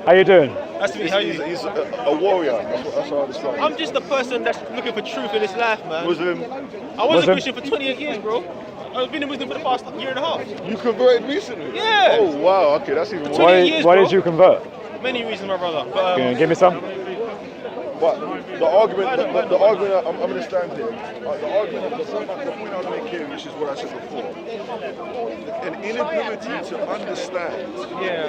How you doing? Nice to meet you. How are you? He's a warrior. That's how I describe him. I'm just a person that's looking for truth in this life, man. Muslim. I was a Muslim? Christian for 28 years, bro. I've been a Muslim for the past year and a half. You converted recently? Yeah. Oh wow. Okay, that's even more. 28 years, Why bro. did you convert? Many reasons, my brother. But, Can you give me some? But the argument, the argument I'm going to stand here. The argument, the point I was making, which is what I said before, an inability to understand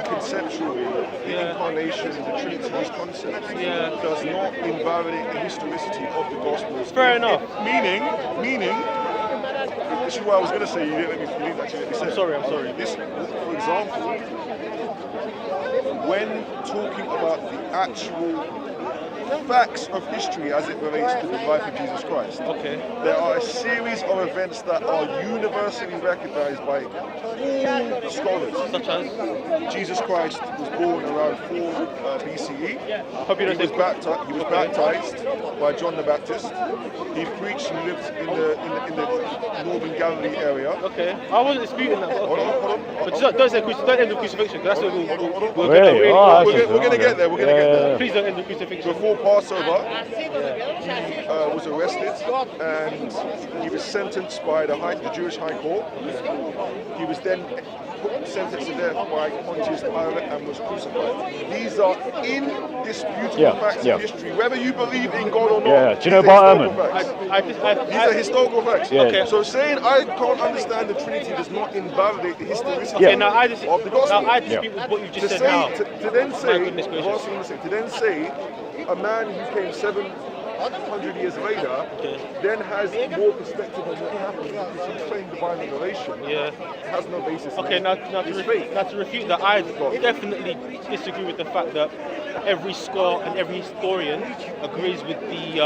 conceptually the incarnation, the Trinity, these concepts, does not invalidate the historicity of the Gospels. Fair enough. Meaning. This is what I was going to say. You didn't actually let me say. I'm sorry. This, for example, when talking about the actual facts of history as it relates to the life of Jesus Christ. Okay. There are a series of events that are universally recognized by all scholars. Such as? Jesus Christ was born around 4 BCE. Hope you don't He was baptized by John the Baptist. He preached and lived in the northern Galilee area. Okay. I wasn't disputing that. But Hold on. But don't end the crucifixion. That's what we're Really? Oh, We're going to get there. We're going to get there. Please don't end the crucifixion. Before Passover, he was arrested and he was sentenced by the Jewish High Court. He was then sentenced to death by Pontius Pilate and was crucified. These are indisputable facts of history, whether you believe in God or not. Yeah. Do you know about Ehrman? These are historical facts. Yeah. Okay. So saying I can't understand the Trinity does not invalidate the historicity Okay, now I dispute of the gospel. with what you just said now. To then say, My goodness gracious. to then say, a man who came 700 years later then has more perspective on what happened because he claimed divine revelation. Has no basis. Okay, now to refute that, I definitely disagree with the fact that every scholar and every historian agrees with the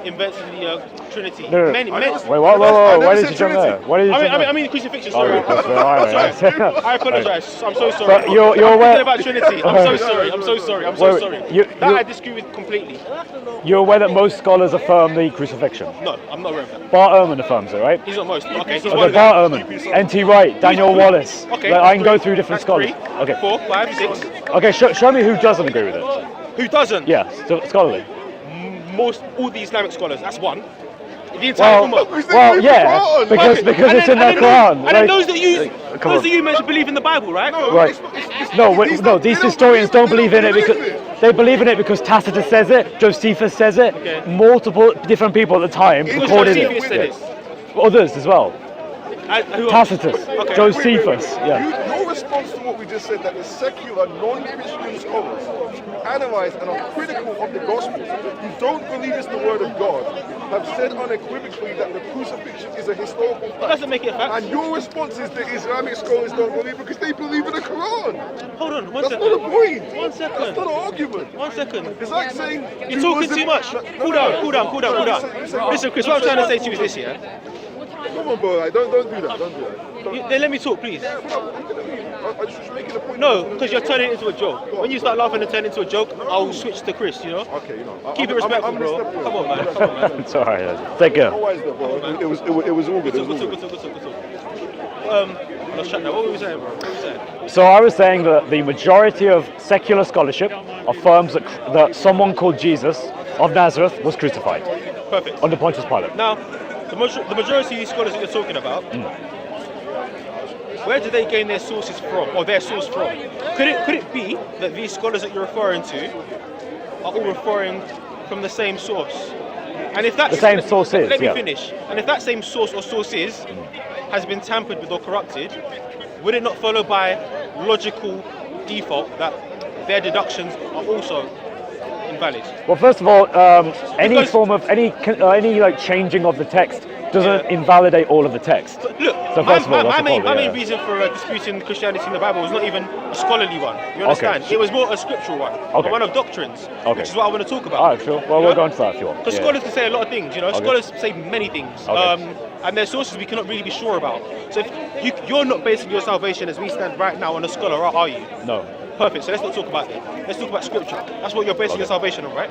invention of the Trinity. No. Many. Wait, why did you jump there? Why did you jump there? I mean crucifixion. Sorry. I I apologise. I'm so sorry. But you're I'm aware thinking about Trinity. I'm so sorry. That I disagree with completely. You're aware that most scholars affirm the crucifixion. No, I'm not aware of that. Bart Ehrman affirms it, right? He's not most. Okay, he's Okay, one of them. Bart Ehrman, N.T. Wright, Daniel Wallace. Okay, Like, I can go through different that's scholars. 3, Okay. 4, 5, 6. Okay, show me who doesn't agree with it. Who doesn't? Yeah, scholarly. All the Islamic scholars. That's one. The entire Ummah. Well, yeah, because it's in the Quran. And then those that you mentioned believe in the Bible, right? Right. No, these historians don't believe in it because they believe in it because Tacitus says it, Josephus says it, multiple different people at the time recorded Josephus it. said it. Others as well. Who Tacitus, Okay. Josephus, yeah. Your response to what we just said, that the secular, non-Christian scholars who analyze and are critical of the gospel, who don't believe it's the word of God, have said unequivocally that the crucifixion is a historical fact. That doesn't make it a fact. And your response is that Islamic scholars don't believe because they believe in the Quran. Hold on, That's not a point. 1 second. That's not an argument. 1 second. It's like saying You're talking too much. Cool down. Listen, Chris, what I'm trying to say to you is this, yeah? Come on, bro. Don't do that. Don't do that. Then let me talk, please. I just making a point. No, because you're turning it into a joke. When you start laughing and turn it into a joke, I'll switch to Chris, you know? Okay, Keep it respectful, bro. Come on, man. It's alright. Take care. Otherwise, bro, it was all good. Good talk. Let's shut down. What were we saying, bro? What were we saying? So I was saying that the majority of secular scholarship affirms that someone called Jesus of Nazareth was crucified Perfect. under Pontius Pilate. Now, the majority of these scholars that you're talking about, where do they gain their sources from, or their source from? Could it be that these scholars that you're referring to are all referring from the same source? And if that's The same source is, let me yeah. finish. And if that same source or sources has been tampered with or corrupted, would it not follow by logical default that their deductions are also invalid? Well, first of all, any Because- form of any like changing of the text doesn't invalidate all of the text. Look, So first of all, that's my the main problem, yeah. reason for disputing Christianity in the Bible was not even a scholarly one. You understand? Okay. It was more a scriptural one, Okay. one of doctrines, Okay. which is what I want to talk about. Alright, sure. Well, we'll go into that if you want. Because Yeah. scholars can say a lot of things, you know. Okay. Scholars say many things, Okay. and their sources we cannot really be sure about. So if you're not basing your salvation as we stand right now on a scholar, are you? No. Perfect. So let's not talk about that. Let's talk about scripture. That's what you're basing your salvation on, right?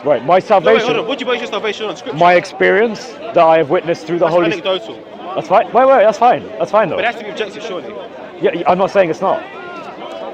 Right, my No, wait, salvation, hold on. What do you base your salvation on? Scripture. my experience that I have witnessed through the That's Holy. anecdotal. That's fine. Wait, that's fine. That's fine though. But it has to be objective, surely. Yeah, I'm not saying it's not,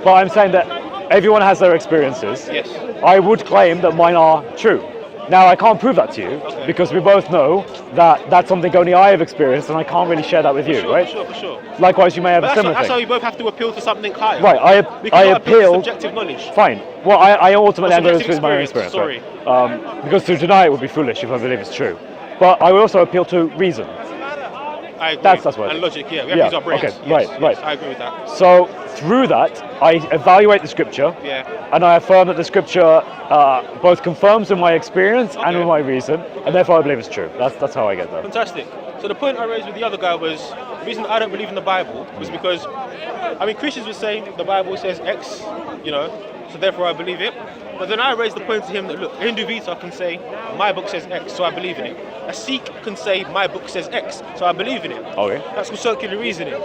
but I'm saying that everyone has their experiences. Yes. I would claim that mine are true. Now, I can't prove that to you because we both know that that's something only I have experienced, and I can't really share that with you, right? For sure. Likewise, you may have But a similar that's how thing. you both have to appeal to something higher. Right, We I cannot appeal to appealed. subjective knowledge. Fine. Well, I ultimately am going to subjective my own experience, experience. Right? Because to deny it would be foolish if I believe it's true. But I will also appeal to reason. I agree. That's what I And do. logic, yeah. We have to use our brains. Okay, Yes, right. yes, I agree with that. So through that, I evaluate the scripture, Yeah. and I affirm that the scripture both confirms in my experience and Okay. with my reason, and therefore I believe it's true. That's how I get there. Fantastic. So the point I raised with the other guy was the reason I don't believe in the Bible was because, I mean, Christians would say the Bible says X, you know, so therefore I believe it. But then I raised the point to him that look, a Hindu Vita can say my book says X, so I believe in it. A Sikh can say my book says X, so I believe in it. Okay. That's called circular reasoning.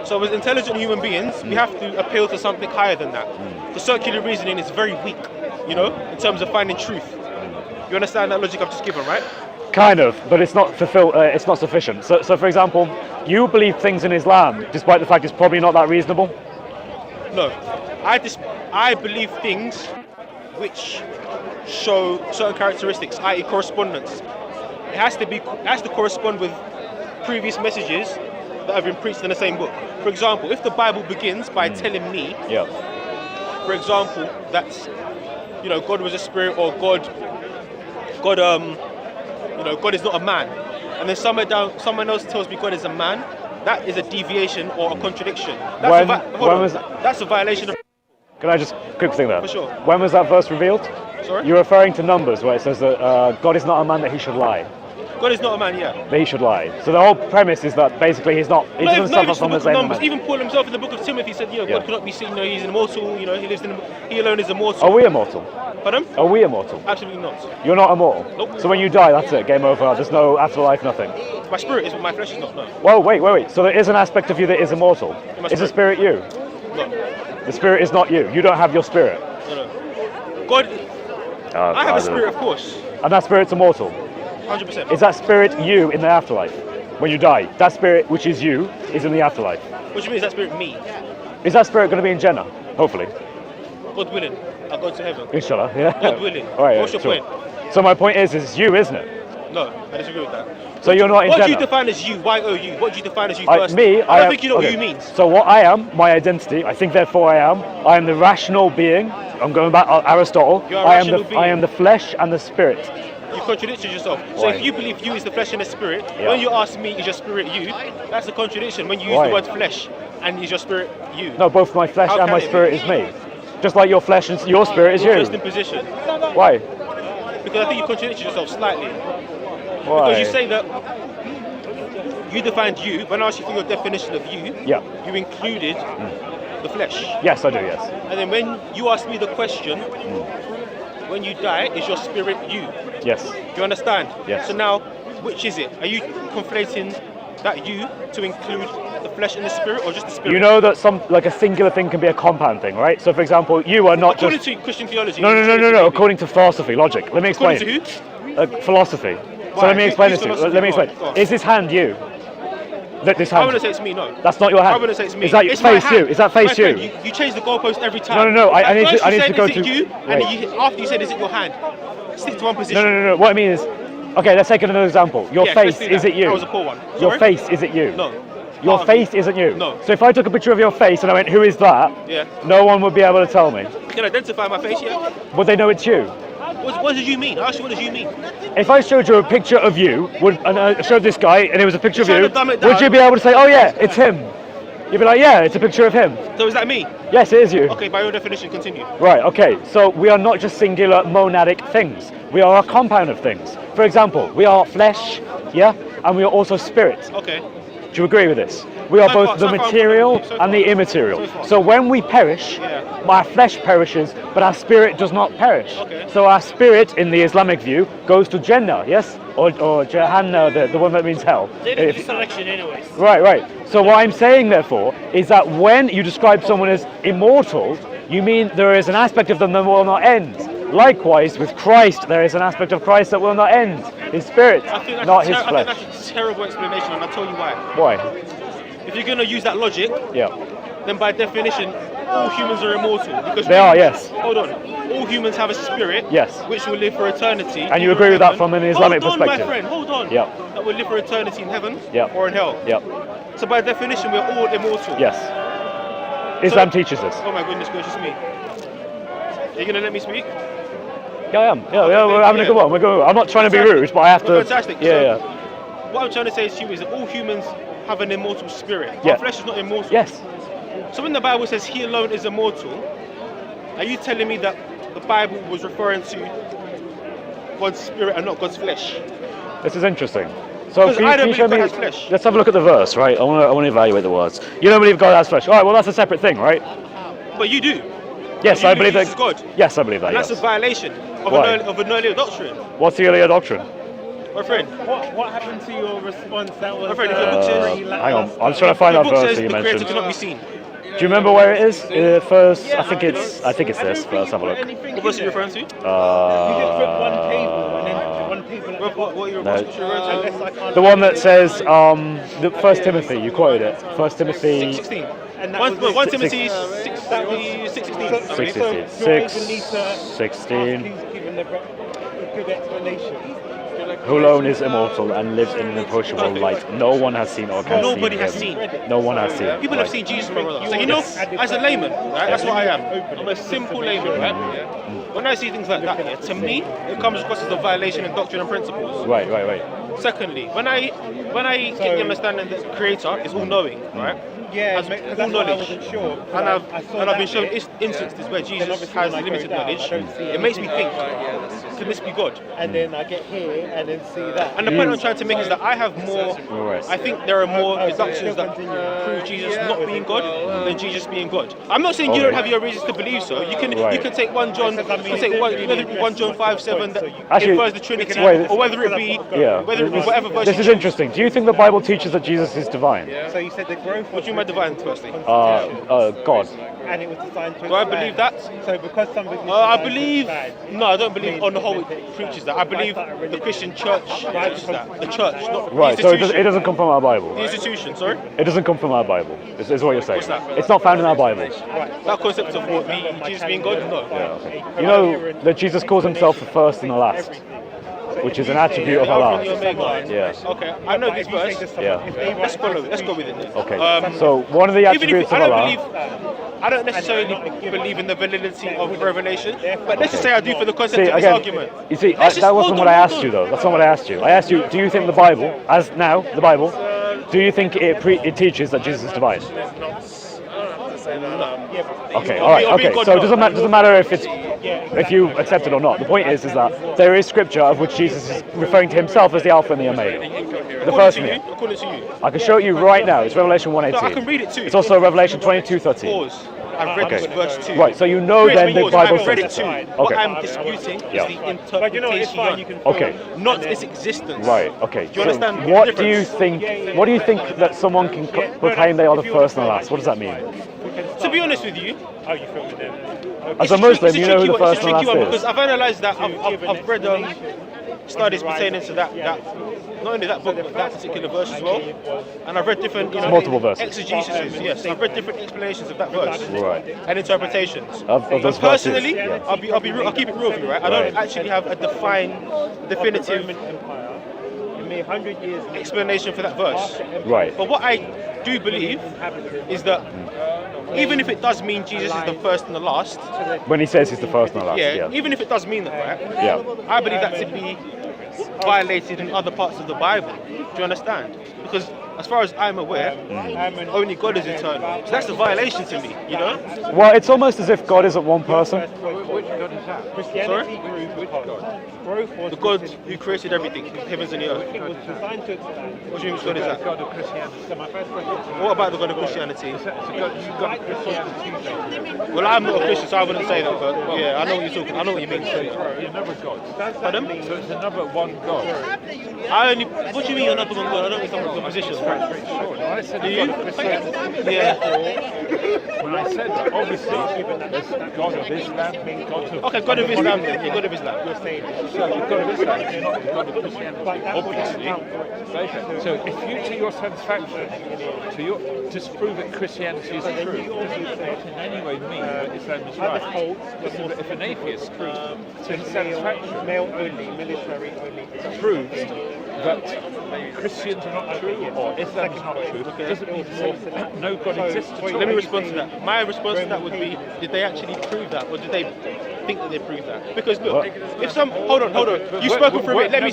So as intelligent human beings, we have to appeal to something higher than that. The circular reasoning is very weak, you know, in terms of finding truth. You understand that logic I've just given, right? Kind of, but it's not it's not sufficient. So for example, you believe things in Islam, despite the fact it's probably not that reasonable. No, I believe things which show certain characteristics, i.e., correspondence. It has to correspond with previous messages that have been preached in the same book. For example, if the Bible begins by telling me, Yeah. for example, that you know God was a spirit or God is not a man, and then someone else tells me God is a man, that is a deviation or a contradiction. That's a violation of. Can I just quick thing there? For sure. When was that verse revealed? Sorry? You're referring to Numbers, where it says that God is not a man that he should lie. God is not a man, yeah. That he should lie. So the whole premise is that basically he doesn't Not suffer just the from the book of same Numbers. man. Even Paul himself in the book of Timothy said, you know, Yeah. God cannot be seen. You know, he's immortal. You know, he alone is immortal. Are we immortal? Pardon? Are we immortal? Absolutely not. You're not immortal. Nope. So when you die, that's it. Game over. There's no afterlife. Nothing. My spirit is, but my flesh is not. No. Whoa, wait. So there is an aspect of you that is immortal. My Is the spirit you? No. The spirit is not you. You don't have your spirit. No. God. I have a spirit, of course. And that spirit's immortal. 100%. Is that spirit you in the afterlife? When you die, that spirit which is you is in the afterlife. What do you mean? Is that spirit me? Is that spirit going to be in Jannah? Hopefully. God willing, I'll go to heaven. Inshallah, yeah. God willing. All right, What's your sure. point? So my point is you, isn't it? No, I disagree with that. So you're not in What do Jannah? you define as you? Y-O-U. What do you define as you first? I I don't am- think you know okay. what you means. So what I am, my identity, I think therefore I am the rational being. I'm going back to Aristotle. You're a I rational being. am the flesh and the spirit. You contradicted yourself. So Why? if you believe you is the flesh and the spirit, Yeah. when you ask me is your spirit you, that's a contradiction. When you use Why? the word flesh and is your spirit you. No, both my flesh How and can my it be? spirit is me. Just like your flesh and your spirit is you. Interesting position. Why? Because I think you contradicted yourself slightly. Why? Because you say that you defined you, when I asked you for your definition of you, Yeah. you included the flesh. Yes, I do. Yes. And then when you ask me the question, when you die, is your spirit you? Yes. Do you understand? Yes. So now, which is it? Are you conflating that you to include the flesh and the spirit, or just the spirit? You know that a singular thing can be a compound thing, right? So for example, you are not According just. to Christian theology. No. maybe. According to philosophy, logic. Let me explain. According to who? Philosophy. So Why? let me explain this Whose to you. philosophy? Let me Go on, explain. go on. Is this hand you? This I hand. wouldn't say it's me, no. That's not your hand. I wouldn't say it's me. Is that It's my face you? hand. Is that face My you? friend, you change the goalpost every time. No, I At need to- first I you need said, to go is it to- you? And wait. after you said, is it your hand? Stick to one position. No. What I mean is, okay, let's take another example. Your Yes, face, let's do that. is it you? That was a poor one. Your Sorry? face, is it you? No. Your Part of face isn't you? No. So if I took a picture of your face and I went, who is that? Yeah. No one would be able to tell me. You can identify my face, yeah? Would they know it's you? What did you mean? I asked you, what did you mean? If I showed you a picture of you, and I showed this guy and it was a picture of You're you, trying to dumb it would down. you be able to say, oh yeah, it's him? You'd be like, yeah, it's a picture of him. So is that me? Yes, it is you. Okay, by your definition, continue. Right, okay, so we are not just singular monadic things. We are a compound of things. For example, we are flesh, yeah, and we are also spirit. Okay. Do you agree with this? We are So both far- the so far, material so and the far. immaterial. So far. So when we perish, Yeah. our flesh perishes, but our spirit does not perish. Okay. So our spirit, in the Islamic view, goes to Jannah, yes? Or Jahannam, the one that means hell. If- Resurrection, anyways. Right. So what I'm saying, therefore, is that when you describe someone as immortal, you mean there is an aspect of them that will not end. Likewise, with Christ, there is an aspect of Christ that will not end. His spirit, I think not his I think flesh. that's a terrible explanation, and I'll tell you why. Why? If you're going to use that logic, Yeah. then by definition, all humans are immortal? Because They are, yes. Hold on. All humans have a spirit. Yes. Which will live for eternity. And you either agree in with that heaven- from an Islamic hold perspective? On, my friend. Hold on. Yep. That will live for eternity in heaven. Yep. Or in hell. Yep. So by definition, we're all immortal. Yes. Islam teaches this. Oh my goodness gracious me. Are you gonna let me speak? Yeah, I am. Yeah, we're having a good one. I'm not trying to be rude, but I have to. Fantastic. Yeah, So, what I'm trying to say to you is that all humans have an immortal spirit. Yeah. Our flesh is not immortal. Yes. So when the Bible says he alone is immortal, are you telling me that the Bible was referring to God's spirit and not God's flesh? This is interesting. So Because I don't believe God has flesh. Let's have a look at the verse, right? I want to evaluate the words. You don't believe God has flesh. All right, well that's a separate thing, right? But you do. Yes, You I believe believe Jesus that. is God. Yes, I believe that. And that's Yes. a violation of Why? an earlier doctrine. What's the earlier doctrine? My friend, What happened to your response? That was My friend, if your book says- Hang on, I'm trying to find the that book verse says that you the creator mentioned. cannot be seen. Do you remember where it is? First, I think it's this. Let's have a look. What verse are you referring to? You just put one table and then one table at the What are you No. referring to? Unless I can't. The one that says, the First Timothy. You quoted it. First Timothy 16. And that 1 was it. Timothy That 6:16. 16. So you're able to need to 16. Please give him a good explanation. Who alone is immortal and lives in an approachable light. No one has seen or can see Nobody him. has seen. No one has seen. People have seen Jesus, my brother. So you know, as a layman, right, that's what I am. I'm a simple layman, right? When I see things like that, yeah, to me, it comes across as a violation of doctrine and principles. Right. Secondly, when I get the understanding that the Creator is all-knowing, right? Yeah, Has because all that's what I knowledge. wasn't sure. And I've been shown it, instances where Jesus obviously has when I go limited down, knowledge. I don't see It makes me think, anything. can this be God? and then I get here and then see that. And the point I'm trying to make is that I have more. Right. I think there are more deductions that prove Jesus not being God than Jesus being God. I'm not saying you don't have your reasons to believe so. You can Right. you can take 1 John, whether it be 1 John 5:7 that Actually, infers the Trinity, wait, or whether it be Yeah. whether it be whatever version. This is interesting. Do you think the Bible teaches that Jesus is divine? So you said the growth What do you mean by divine, firstly? God. and it was designed to Do I expand. believe that? So because something is I designed to believe. expand, No, I don't believe on the whole it preaches that. I believe the Christian church preaches that. The church, not Right. the So institution. it doesn't come from our Bible. The institution, sorry. It doesn't come from our Bible. Is what you're saying. What's that? It's not found in our Bible. That concept of what Jesus being God, no. You know that Jesus calls himself the first and the last, which is an attribute of Alpha and the Allah. Omega. Yeah. Okay, I know this verse. Yeah. Let's follow it. Let's go with it. Okay. Um, So one of the Even if attributes I of don't Allah. believe, I don't necessarily believe in the validity of revelation, but let's just say I do for the concept See of this again. argument. You see, Let's just- that wasn't hold what I on, asked hold you on. though. That's not what I asked you. I asked you, do you think the Bible, as now the Bible, do you think it teaches that Jesus is divine? Okay, all right, I'll be okay. God, So it no. doesn't matter if you accept it or not. The point is that there is scripture of which Jesus is referring to himself as the Alpha and the Omega, the first and the end. According to you. I can show it you right now. It's Revelation 1:18. No, I can read it too. It's also Revelation 22:13. Pause. I've read Okay. this verse too. Right, so you know Praise then be the yours, Bible I've read it says too. that. What Okay. I'm disputing Yeah. is the interpretation. But you know, it's fine. You can. Okay. Not its existence. Right. Okay. Do you understand the what do you difference? think? What do you think that someone can proclaim they are the first and the last? What does that mean? To be honest with you, Oh, you feel me then? As a Muslim, you know who the it's first a and tricky last one is. because I've analysed that. I've read studies pertaining to that. Not only that book, but that particular verse as well. And I've read different, multiple verses. exegesis. Yes, I've read different explanations of that verse Right. and interpretations. Of But those verses, personally, yeah. I'll keep it real with you, right? I don't actually have a defined, definitive Roman Empire. In me, 100 years. explanation for that verse. Right. But what I do believe is that even if it does mean Jesus is the first and the last, When he says he's the first and the last. yeah, Yeah. even if it does mean that, right? Yeah. I believe that to be violated in other parts of the Bible. Do you understand? Because as far as I'm aware, only God is eternal. So that's a violation to me, you know? Well, it's almost as if God isn't one person. Christianity grew because growth was The God who created everything, the heavens and the earth. It was designed to expand. What do you mean, which God is that? God of Christianity. So my first question. What about the God of Christianity? Well, Well, I'm not a Christian, so I wouldn't say that, but yeah, I know what you're talking. I know what you mean. Another God. Pardon? So it's another one God. What do you mean another one God? I don't think I'm in a position. When I said Do you? God of Christianity, Yeah. when I said that, obviously, there's God of Islam, God of... Okay, God of Islam then. Yeah, God of Islam. So the God of Islam is not the God of Christianity, obviously. So if you, to your satisfaction, disprove that Christianity is true, doesn't in any way mean that Islam is right. If an atheist, to his satisfaction, Male only, military only. proves that Christians are not true or Islam is not true, doesn't mean to say no God exists at all. Let me respond to that. My response to that would be, did they actually prove that, or did they think that they proved that? Because look, if some, hold on, you've spoken for a bit. Let me.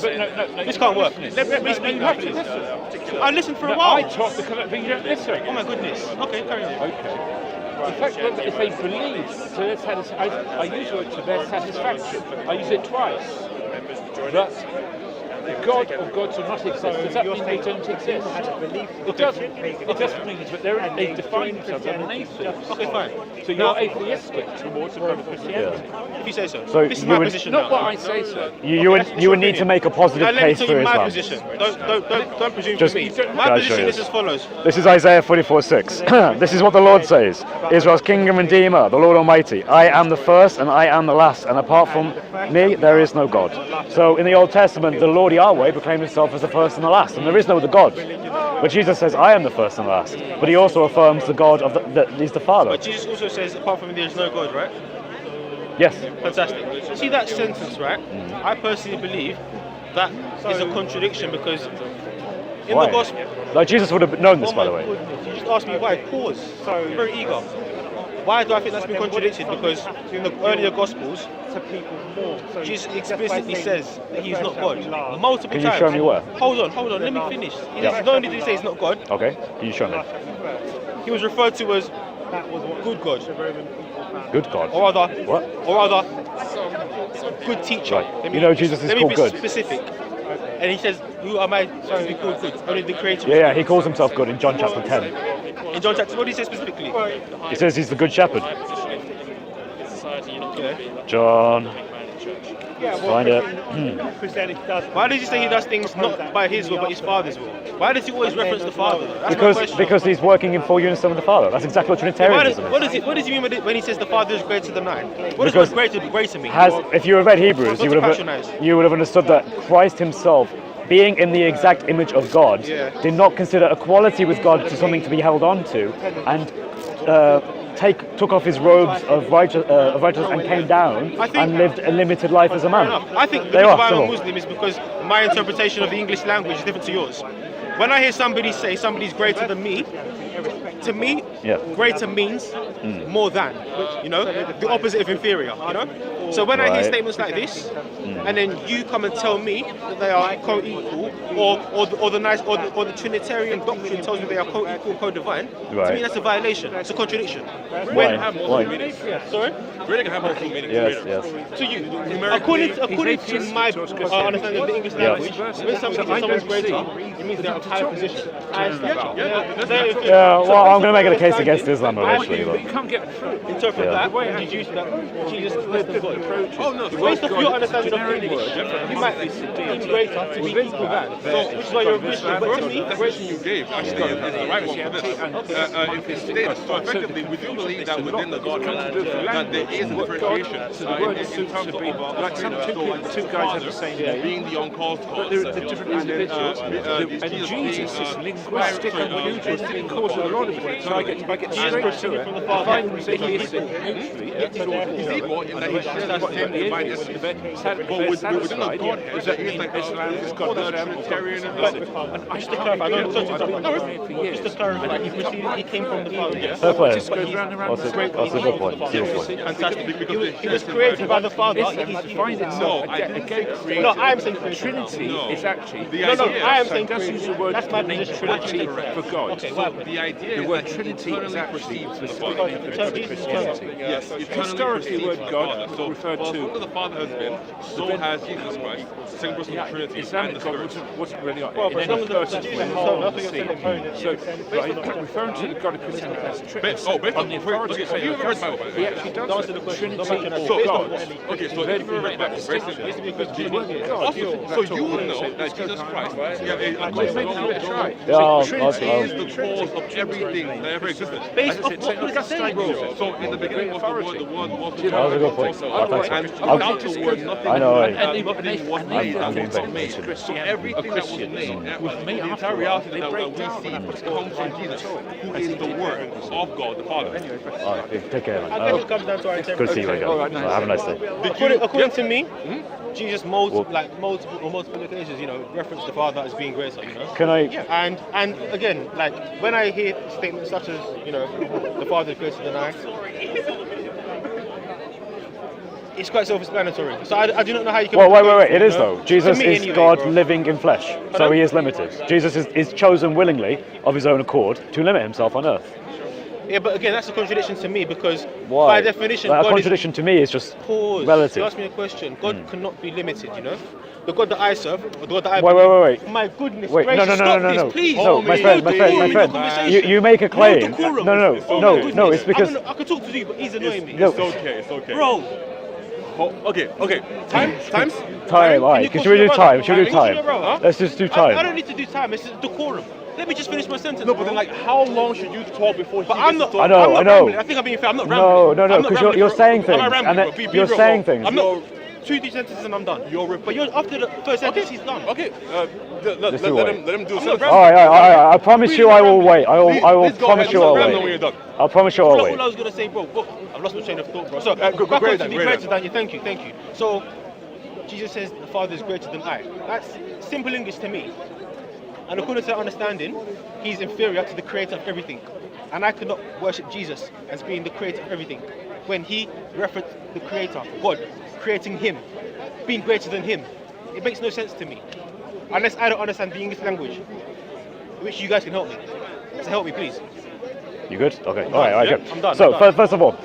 This can't work. Let me speak now, please. I listened for a while. I talk but you don't listen. Oh my goodness. Okay, carry on. Okay. In fact, if they believe to their satisfaction, I use the word to their satisfaction. I use it twice. That God or gods do not exist. Does that mean they don't exist? It doesn't. It doesn't mean that they define themselves as an atheist. Okay, fine. So you're atheistic towards God of Christianity. If you say so. So This is you my would- position Not now. what I say, sir. You would need to make a positive Now let me case tell for you my Islam. position. Don't presume Just- to me. Can My I position show is you? as follows. This is Isaiah 44:6. This is what the Lord says. Israel's King and Redeemer, the Lord Almighty. I am the first and I am the last, and apart from me, there is no God. So in the Old Testament, the Lord Yahweh proclaimed himself as the first and the last, and there is no other God. But Jesus says, I am the first and the last. But he also affirms the God of he's the Father. But Jesus also says, apart from me, there is no God, right? Yes. Fantastic. See that sentence, right? I personally believe that is a contradiction because in Why? the gospel. Like Jesus would have known this, Oh by my the way. goodness, you just asked me why. Pause. So very eager. Why do I think that's been contradicted? Because in the earlier gospels, To people more. So Jesus that's why explicitly saying says that he's not God. last. Multiple Can you times. show me where? Hold on, let me finish. He Yeah. not only did he say he's not God, Okay, can you show me? he was referred to as That was what good God. the Roman people found. Good God. Or rather, What? good teacher. Right. Let You know Jesus is let me called be good. specific. And he says, who am I to be called good? Only the creator. Yeah, he calls himself good in John chapter 10. In John chapter, what did he say specifically? He says he's the good shepherd. Okay. John, Yeah, find it. Christianity does. Why does he say he does things not by his will but his father's will? Why does he always reference the father? That's my question. Because he's working in full unison with the Father. That's exactly what Why Trinitarianism does, is. what does he mean when he says the father is greater than I? What Because does greater mean? If you have read Hebrews, Not you to would patronize. have understood that Christ himself, being in the exact image of God, Yeah. did not consider equality with God to something to be held on to, and took off his robes of righteousness and came down I think- and lived a limited life as a Fair man. enough. I think the They reason are why I'm a civil. Muslim is because my interpretation of the English language is different to yours. When I hear somebody say somebody's greater than me, to me, Yeah. greater means more than, you know, the opposite of inferior, you know? So when I hear Right. statements like this, and then you come and tell me that they are co-equal, or the Trinitarian doctrine tells me they are co-equal, co-divine, to Right. me that's a violation, it's a contradiction. Why? Sorry? Yes, yes. To you, according to my understanding of the English Yeah. language, when someone's greater, it means they're of higher position. Yeah, well, I'm going to make it a case against Islam eventually, But but you can't get through. Interpret Yeah. that and deduce that Jesus is less than God. Based off your understanding of English, you might deem greater to be equal than. So, which is why you're a Christian. But to me, definition you gave actually is the right one for this. It states, so effectively, we do believe that within the Godhead, that there is a differentiation in terms of Like some two guys have the same name, being the uncalled cause. they're different individuals, and Jesus is linguistic confusion causes a lot of it. So I get straight to it. If I'm atheistic neutrally, it's He's equal in that he shares the same divine essence. But within the Godhead, there is like Islam has got no Trinitarianism. and I just to clarify, just to clarify, he came from the Father. Yes. fair play. just goes round and round. That's a good point. Good point. Fantastic. He was created by the Father. It finds itself again. No, I am saying created. Trinity is actually The No, idea, I am so saying it does use the created. word That's my name position. Trinity for God. Okay, well, the idea the word that he Trinity is eternally actually proceeds from the specific Father. to Christianity. Yes, eternally Historically, the word proceeds from God the Father. So, referred well, to as long as the Father has been, so the- has Jesus Christ, the second person of the Trinity, and Islamic the God Spirit. wasn't really Well, in but as any long as person Jesus way is hard nothing to is see. in the opponent. So, by referring to the God of Christianity as Based on the authority okay, of so you've read the Bible, he actually does Answer say the question. Trinity Go back to that. or Based God. on what- okay, so Very if you read the Bible, very simple. The word God. Also, so you will know that Jesus Christ, That's right. Yeah, Trinity is the cause of everything that ever existed. Based As I off said, what St. does it say, Augustine bro? said, So in the beginning was the Word was the That was a good point. God. Thanks. And I'll- without the Word, nothing I know, nothing I- was made that I'm being was not very made. patient. So everything that was made, with me the after entire all, reality they that break we down see that comes from Jesus, who is the Word of God, the Father. All right, take care, man. I guess it comes down to our Good to see you interpretation. again. All right, nice. Have a nice day. According to me, Jesus Well- multiple occasions, referenced the Father as being greater, Can I? And again, like when I hear statements such as, the Father is greater than I, it's quite self-explanatory. So I do not know how you can. Well, wait. It is though. To Jesus me is anyway, God bro. living in flesh, so Pardon? he is limited. Jesus is chosen willingly of his own accord to limit himself on earth. Yeah, but again, that's a contradiction to me because Why? by definition, Like, a God contradiction to me is just is pause. relative. You asked me a question. God cannot be limited. The God that I serve, or the God that I Wait. believe. My goodness Wait, gracious, no, stop no, this, no. please. No, my friend. You make a claim. No, it's because I could talk to you, but he's annoying me. No. It's okay. Bro, Okay. Times? time. All right, should we do time? Should we do time? Huh? Let's just do I time. don't need to do time. It's decorum. Let me just finish my sentence. No, but bro. then how long should you talk before he But gets I'm to not. talk? I know, I'm not I know. rambling. I think I'm being fair. I'm not rambling. No, I'm not because rambling, you're bro. saying Am I things, rambling, and bro? then Be you're real, saying bro. things. I'm not. 2 sentences and I'm done. But you're after the first sentence, he's done. Okay, Just do it. let him do I'm not it. All right. I promise you I will wait. I will Please go promise ahead. you I'll I'm not wait. when you're done. I'll promise you I'll All wait. I was gonna say, bro. I've lost my train of thought, bro. So go back great on to then, be great greater then. than you. Thank you. So Jesus says the Father is greater than I. That's simple English to me. And according to that understanding, he's inferior to the creator of everything. And I cannot worship Jesus as being the creator of everything when he referenced the creator, God, creating him, being greater than him. It makes no sense to me. Unless I don't understand the English language, which you guys can help me. So help me, please. You good? Okay. All right. Yeah, Good. I'm done, So I'm done. first of all,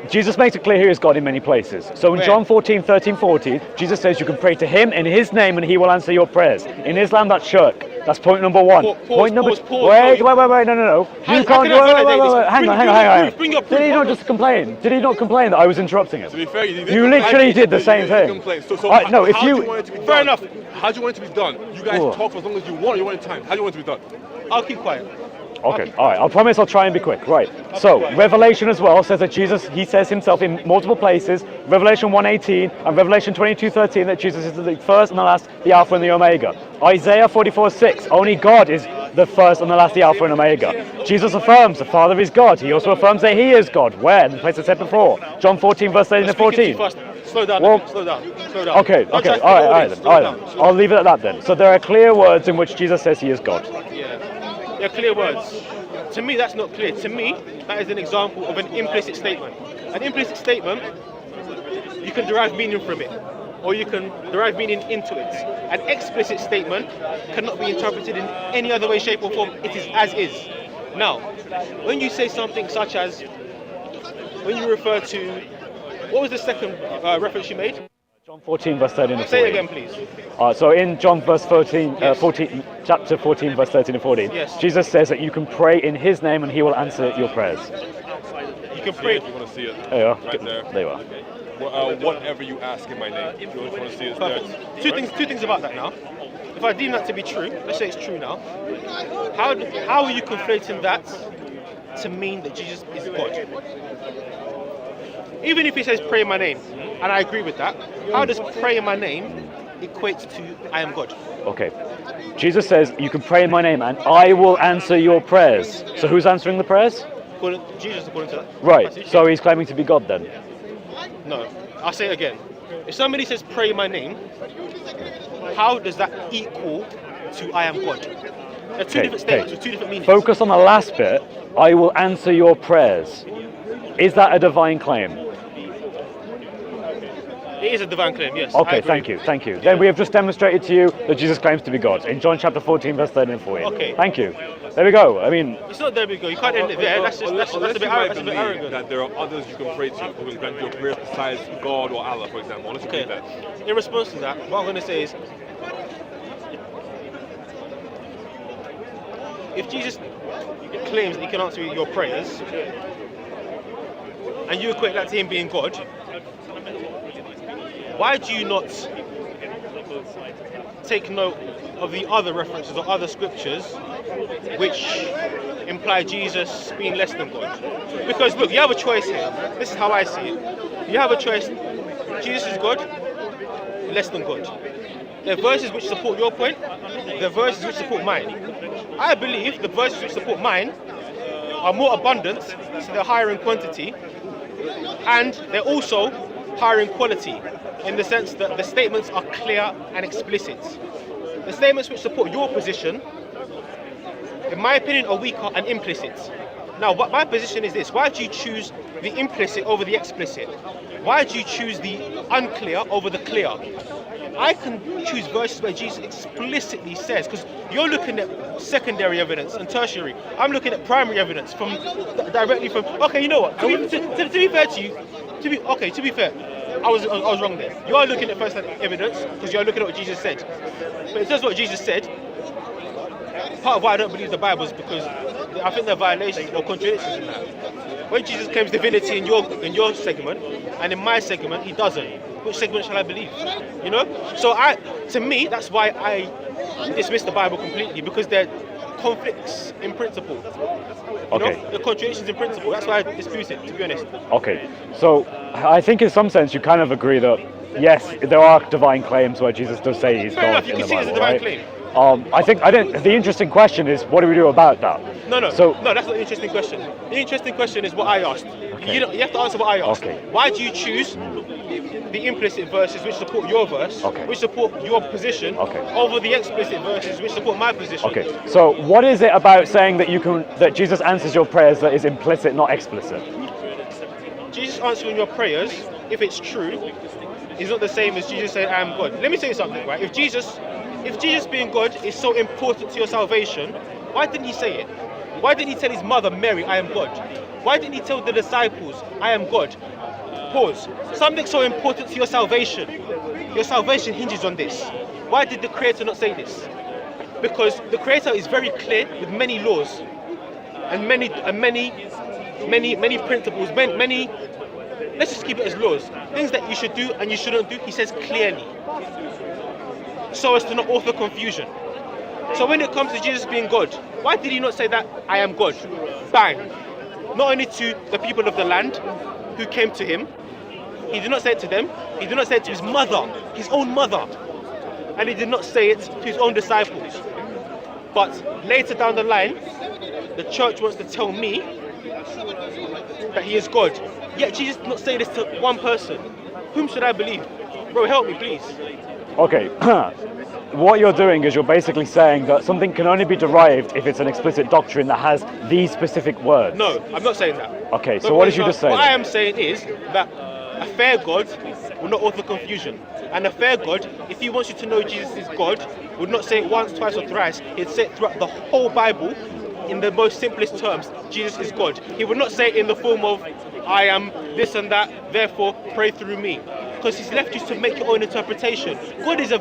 Jesus makes it clear he is God in many places. So in Where? John 14:13-14, Jesus says you can pray to him in his name and he will answer your prayers. In Islam, that's shirk. That's point number one. Point number wait, no. You can't. Wait. Hang on. Bring your Did proof. he not just complain? Did he not complain that I was interrupting him? To be fair, you You literally did the same thing. No, if how do you- you want it to be Fair done? enough. How do you want it to be done? You guys Whoa. talk for as long as you want. You want it time. How do you want it to be done? I'll keep quiet. Okay, all right. I promise I'll try and be quick. Right. So Revelation as well says that Jesus, he says himself in multiple places. Revelation 1:18 and Revelation 22:13 that Jesus is the first and the last, the Alpha and the Omega. Isaiah 44:6. Only God is the first and the last, the Alpha and Omega. Jesus affirms the Father is God. He also affirms that He is God. Where? In the place I said before. John 14 verse 13 and 14. Slow down. Well- Slow down. Okay. Don't try to All speak right all then. this. I'll leave it at that then. So there are clear words in which Jesus says He is God. Yeah, clear words. To me, that's not clear. To me, that is an example of an implicit statement. An implicit statement, you can derive meaning from it, or you can derive meaning into it. An explicit statement cannot be interpreted in any other way, shape, or form. It is as is. Now, when you say something such as, when you refer to, what was the second reference you made? John 14 verse 13 and 14. Say it again, please. So in John verse 14, Yes. 14, chapter 14 verse 13 and 14, Yes. Jesus says that you can pray in His name and He will answer your prayers. You can See pray. it, you want to see it. There you are. Right there. There you are. Whatever you ask in my name. If you want to see it, it's there. Perfect. Two things about that now. If I deem that to be true, let's say it's true now. How are you conflating that to mean that Jesus is God? Even if he says pray in my name, and I agree with that, how does pray in my name equate to I am God? Okay. Jesus says you can pray in my name and I will answer your prayers. So who's answering the prayers? Jesus, according to that. Right. passage? So he's claiming to be God then. No, I'll say it again. If somebody says pray in my name, how does that equal to I am God? They're two different statements with two different meanings. Focus on the last bit. I will answer your prayers. Is that a divine claim? It is a divine claim, yes. Okay, thank you. Then we have just demonstrated to you that Jesus claims to be God in John chapter 14, verse 13 and 14. Okay. Thank you. There we go. I mean, It's not there we go. You can't end it there. That's a bit arrogant. That there are others you can pray to who can grant your prayer besides God or Allah, for example. Unless you Okay. believe that. In response to that, what I'm going to say is, if Jesus claims that he can answer your prayers, and you equate that to him being God, why do you not take note of the other references or other scriptures which imply Jesus being less than God? Because look, you have a choice here. This is how I see it. You have a choice. Jesus is God, less than God. There are verses which support your point, there are verses which support mine. I believe the verses which support mine are more abundant, so they're higher in quantity, and they're also higher in quality, in the sense that the statements are clear and explicit. The statements which support your position, in my opinion, are weaker and implicit. Now, what my position is this: why do you choose the implicit over the explicit? Why do you choose the unclear over the clear? I can choose verses where Jesus explicitly says, because you're looking at secondary evidence and tertiary. I'm looking at primary evidence directly from. Okay, you know what? To be fair to you, to be fair, I was wrong there. You are looking at first-hand evidence because you're looking at what Jesus said. But in terms of what Jesus said, part of why I don't believe the Bible is because I think there are violations or contradictions in that. When Jesus claims divinity in your segment, and in my segment he doesn't, which segment shall I believe? You know? So to me, that's why I dismiss the Bible completely, because there are conflicts in principle. okay. The contradictions in principle. That's why I dispute it, to be honest. Okay, so I think in some sense you kind of agree that yes, there are divine claims where Jesus does say he's Fair God enough, you in can the see it as a Bible, divine right? claim. I think the interesting question is, what do we do about that? No, So that's not the interesting question. The interesting question is what I asked. Okay. You have to answer what I asked. Okay. Why do you choose the implicit verses which support your verse, Okay. which support your position, Okay. over the explicit verses which support my position? Okay, so what is it about saying that Jesus answers your prayers that is implicit, not explicit? Jesus answering your prayers, if it's true, is not the same as Jesus saying, I am God. Let me tell you something, right? If Jesus being God is so important to your salvation, why didn't he say it? Why didn't he tell his mother, Mary, I am God? Why didn't he tell the disciples, I am God? Pause. Something so important to your salvation hinges on this. Why did the Creator not say this? Because the Creator is very clear with many laws and many principles, many. Let's just keep it as laws. Things that you should do and you shouldn't do, he says clearly, so as to not author confusion. So when it comes to Jesus being God, why did he not say that I am God? Bang. Not only to the people of the land who came to him, he did not say it to them, he did not say it to his mother, his own mother, and he did not say it to his own disciples. But later down the line, the church wants to tell me that he is God. Yet Jesus did not say this to one person. Whom should I believe? Bro, help me, please. Okay, what you're doing is you're basically saying that something can only be derived if it's an explicit doctrine that has these specific words. No, I'm not saying that. Okay, so what did you just say? What I am saying is that a fair God will not author confusion. And a fair God, if he wants you to know Jesus is God, would not say it once, twice, or thrice. He'd say it throughout the whole Bible in the most simplest terms. Jesus is God. He would not say it in the form of, I am this and that, therefore pray through me. Because he's left you to make your own interpretation. God is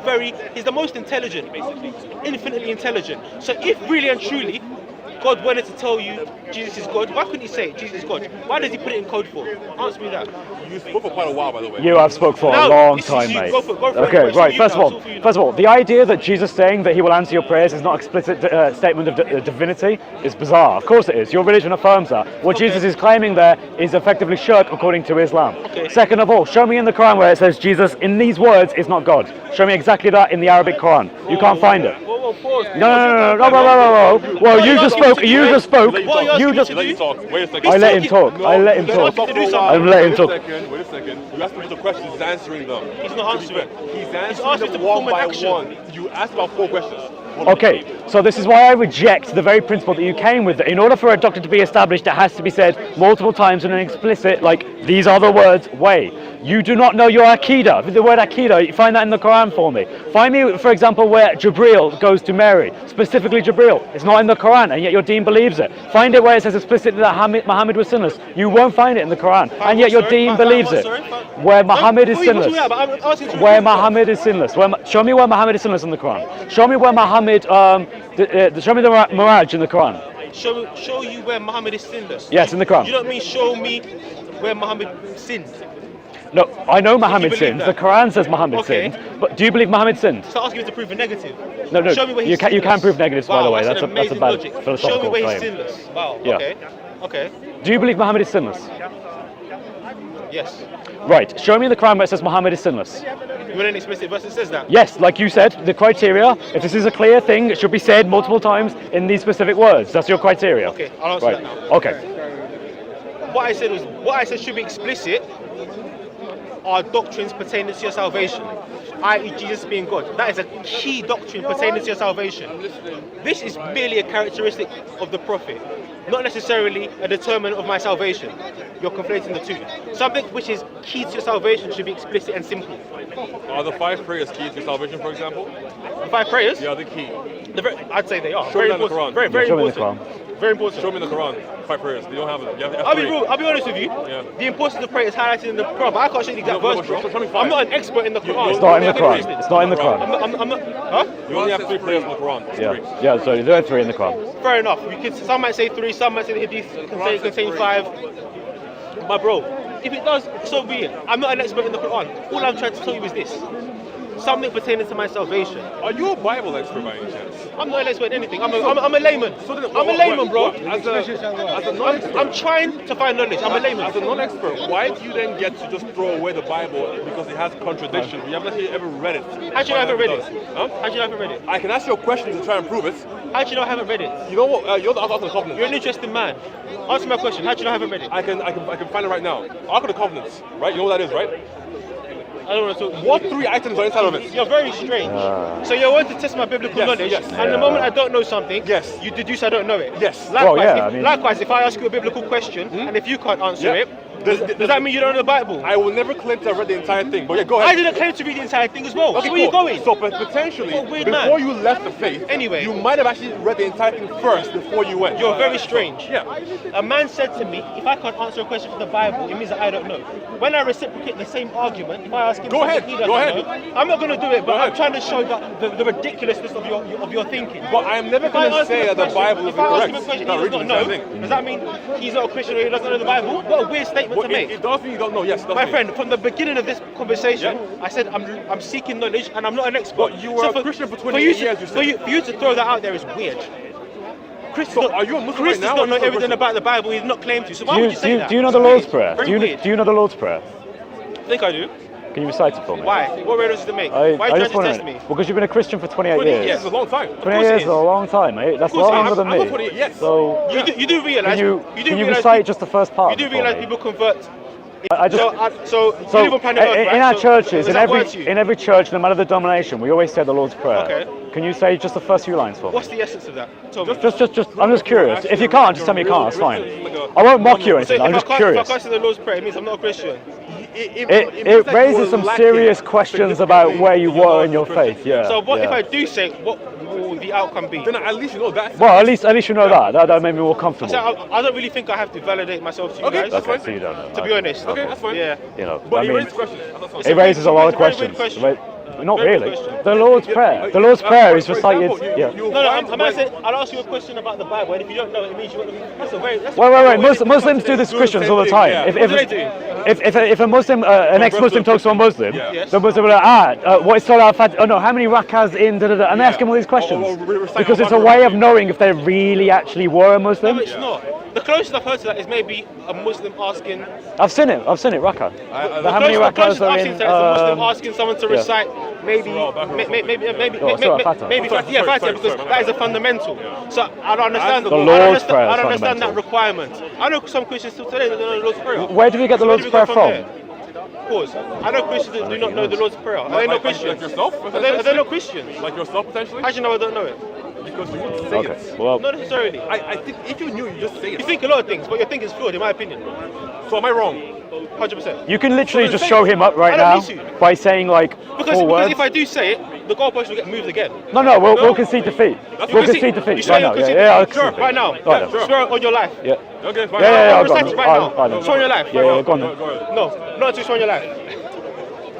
he's the most intelligent, basically, infinitely intelligent. So if really and truly God wanted to tell you Jesus is God, why couldn't he say Jesus is God? Why does he put it in code for? Answer me that. You spoke for quite a while, by the way. You have spoke for a No, long this is time, you. mate. Go for it, Okay, It's right. you First now, of it's all for you all, the idea that Jesus saying that he will answer your prayers is not explicit statement of divinity is bizarre. Of course it is. Your religion affirms that. What Okay. Jesus is claiming there is effectively shirk according to Islam. Okay. Second of all, show me in the Quran where it says Jesus in these words is not God. Show me exactly that in the Arabic Quran. You can't find it. Whoa, pause. No. Well, you just spoke. You just spoke. What are you You just. asking me to do? Talk. Wait a second. I let him talk. I let him talk. to do something. I'm letting him talk. Wait a second. You asked him the questions. He's answering them. He's not answering. He's asked answering you to them one perform an by action. one. You asked about 4 questions. Okay, so this is why I reject the very principle that you came with. That in order for a doctrine to be established, it has to be said multiple times in an explicit, like, these are the words, way. You do not know your Aqidah. The word Aqidah, you find that in the Quran for me. Find me, for example, where Jibreel goes to Mary. Specifically Jibreel. It's not in the Quran, and yet your deen believes it. Find it where it says explicitly that Muhammad was sinless. You won't find it in the Quran, and yet your deen believes it. Where Muhammad is sinless. Where Muhammad is sinless. Show me where Muhammad is sinless in the Quran. Show me where Muhammad, show me the Miraj in the Quran. Show you where Muhammad is sinless. Yes, in the Quran. You don't mean show me where Muhammad sinned. No, I know Muhammad believe sinned. that? The Quran says Muhammad Okay. sinned. But do you believe Muhammad sinned? So asking me to prove a negative. No. Show me where You he's can sinless. prove negatives, by the way. That's That's a amazing bad logic. Show me philosophical where he's claim. sinless. Wow. Yeah. Okay. Do you believe Muhammad is sinless? Yes. Right. Show me in the Quran where it says Muhammad is sinless. You want an explicit verse that says that? Yes, like you said, the criteria. If this is a clear thing, it should be said multiple times in these specific words. That's your criteria. Okay, I'll answer Right. that now. Okay. What I said should be explicit are doctrines pertaining to your salvation, i.e. Jesus being God. That is a key doctrine pertaining to your salvation. This is merely a characteristic of the Prophet, not necessarily a determinant of my salvation. You're conflating the two. Something which is key to your salvation should be explicit and simple. Are the 5 prayers key to your salvation, for example? The 5 prayers? Yeah, the key. I'd say they are. Show me Very that in the important. Quran. Very Show me in the important. Very important. Show me in the Quran 5 prayers. You don't have it. You have I'll be three. real. I'll be honest with you. Yeah. The importance of prayer is highlighted in the Quran, but I can't show you the exact No, verse, but bro. show me 5. I'm not an expert in the Quran. It's not in the Let me Quran. finish this. It's not in the Quran. I'm not. Huh? You only have 3 prayers in the Quran. Yeah. 3. Yeah. So there are 3 in the Quran. Fair enough. Some might say 3. Some might say the Hadith contain 5. But bro, if it does, so be it. I'm not an expert in the Quran. All I'm trying to tell you is this: something pertaining to my salvation. Are you a Bible expert by any chance? I'm not an expert in anything. I'm a layman. So then, I'm a layman, bro. As a non-expert, I'm trying to find knowledge. I'm a layman. As a non-expert, why do you then get to just throw away the Bible because it has contradictions? You haven't actually ever read it. How do you know I haven't read it? Huh? How do you know I haven't read it? I can ask you a question to try and prove it. How do you know I haven't read it? You know what? You're the Ark of the Covenant. You're an interesting man. Answer my question. How do you know I haven't read it? I can find it right now. Ark of the Covenants, right? You know what that is, right? I don't want to talk. What 3 items are inside of it? You're very strange. So you're wanting to test my biblical Yes, knowledge, yes. and the moment I don't know something, Yes. you deduce I don't know it. Yes. Likewise, Well, yeah, I mean- likewise, if I ask you a biblical question, and if you can't answer Yeah. it, does that mean you don't know the Bible? I will never claim to have read the entire thing, but yeah, go I ahead. didn't claim to read the entire thing as well. Okay, Where are you cool. going? So potentially, What a weird before man. you left the faith, Anyway. you might have actually read the entire thing first before you went. You're very strange. Yeah. A man said to me, if I can't answer a question from the Bible, it means that I don't know. When I reciprocate the same argument, if I ask him Go something ahead, he doesn't go ahead. know, I'm not going to do it, but Go I'm ahead. trying to show that the ridiculousness of your thinking. But I'm never If I going to ask him say a that the question- Bible is if I ask him a incorrect. question Not he reading does the not entire know, thing. does that mean he's not a Christian or he doesn't know the Bible? What a weird statement Well, to make. it does mean you don't know. Yes, it does My mean. friend, from the beginning of this conversation, Yeah. I said I'm seeking knowledge and I'm not an expert. But you were a Christian for 28 years, you said. For you to throw that out there is weird. Chris, So are you a Muslim Chris right now, does or not know just a everything Christian? about the Bible. He's not claimed to. So why Do would you, you do say you, that? do you know It's the Lord's weird. Prayer? Very Do you, weird. do you know the Lord's Prayer? I think I do. Can you recite it for me? Why? What reference does it make? Why are you I trying just to want test to me? know. Because you've been a Christian for 28 28 years years. is a long time. 28 it years is. is a long time, mate. That's course it longer is. than I'm not me. 28 yet. So You do realize. can you realize recite just the first part? You do for realize me? people convert. I just, So you so live on planet Earth, right? in our So churches, does in that work to you? every church, no matter the denomination, we always say the Lord's Prayer. Okay. Can you say just the first few lines for me? What's the essence of that? Tell me. Just, I'm just curious. If you can't, just tell me you can't. It's fine. I won't mock you or So anything. I'm if just I curious. can't say the Lord's Prayer, it means I'm not a Christian. It raises some serious questions about where you were in your faith. Yeah. So what if yeah. I do say, what will the outcome be? Then at least you know that. Well, at least you know that. That made me more I comfortable. say, I don't really think I have to validate myself to you Okay, guys. that's Okay, fine. so you don't know. To be honest. Okay, that's fine. Yeah. You know, But I you mean, raised questions. That's what I'm it saying. raises a lot of It's a very questions. weird question. But not Very really. good question. The Lord's Prayer. The Lord's Prayer is For recited. example, Yeah. you No, find I'm gonna when- say, I'll ask you a question about the Bible, and if you don't know it, it means you want to. That's a very. That's a Wait. very Muslims do this to Christians all the time. Yeah. If What do they do? if a Muslim, an ex-Muslim talks to a Muslim, Yes. the Muslim will be like, what is Salah Fat? Oh no, how many rakas in? Da, da, da, and they ask him all these questions recite because it's a Al-Baqarah. way of knowing if they really actually were a No, Muslim. it's not. The closest I've heard to that is maybe a Muslim asking. I've seen it, Raka. But how many The rakas closest are I've in? seen to that is a Muslim asking someone to yeah. recite maybe, Surah Al-Fatah. Fatiha, because that is a fundamental. So I don't understand The Lord's Prayer is I don't understand that fundamental. requirement. I know some Christians still today that don't know the Lord's Prayer. Where do we get the So where Lord's do we go Prayer from? there? Pause. I know Christians that do not know the Lord's Prayer. Are they not Like Christians? yourself? Are they not Christians? Like yourself potentially? How do you know I don't know it? Because you would say Okay. it. Well, Not necessarily. I think if you knew, you just say it. You think a lot of things, but your thinking is flawed, in my opinion. So am I wrong? 100%. You can literally So just say- show him up right I now don't need to. by saying like Because four words. if I do say it, the goalpost will get moved again. No, we'll concede defeat. We'll concede You defeat swear right you'll now. concede Yeah, I'll defeat? concede defeat. Right now. Right now. Swear on your life. Yeah. Okay, fine. Yeah, I'll go recite on. it right now. I'll- Swear on your life. Yeah, right yeah, go on. now. then. No, not to swear on your life.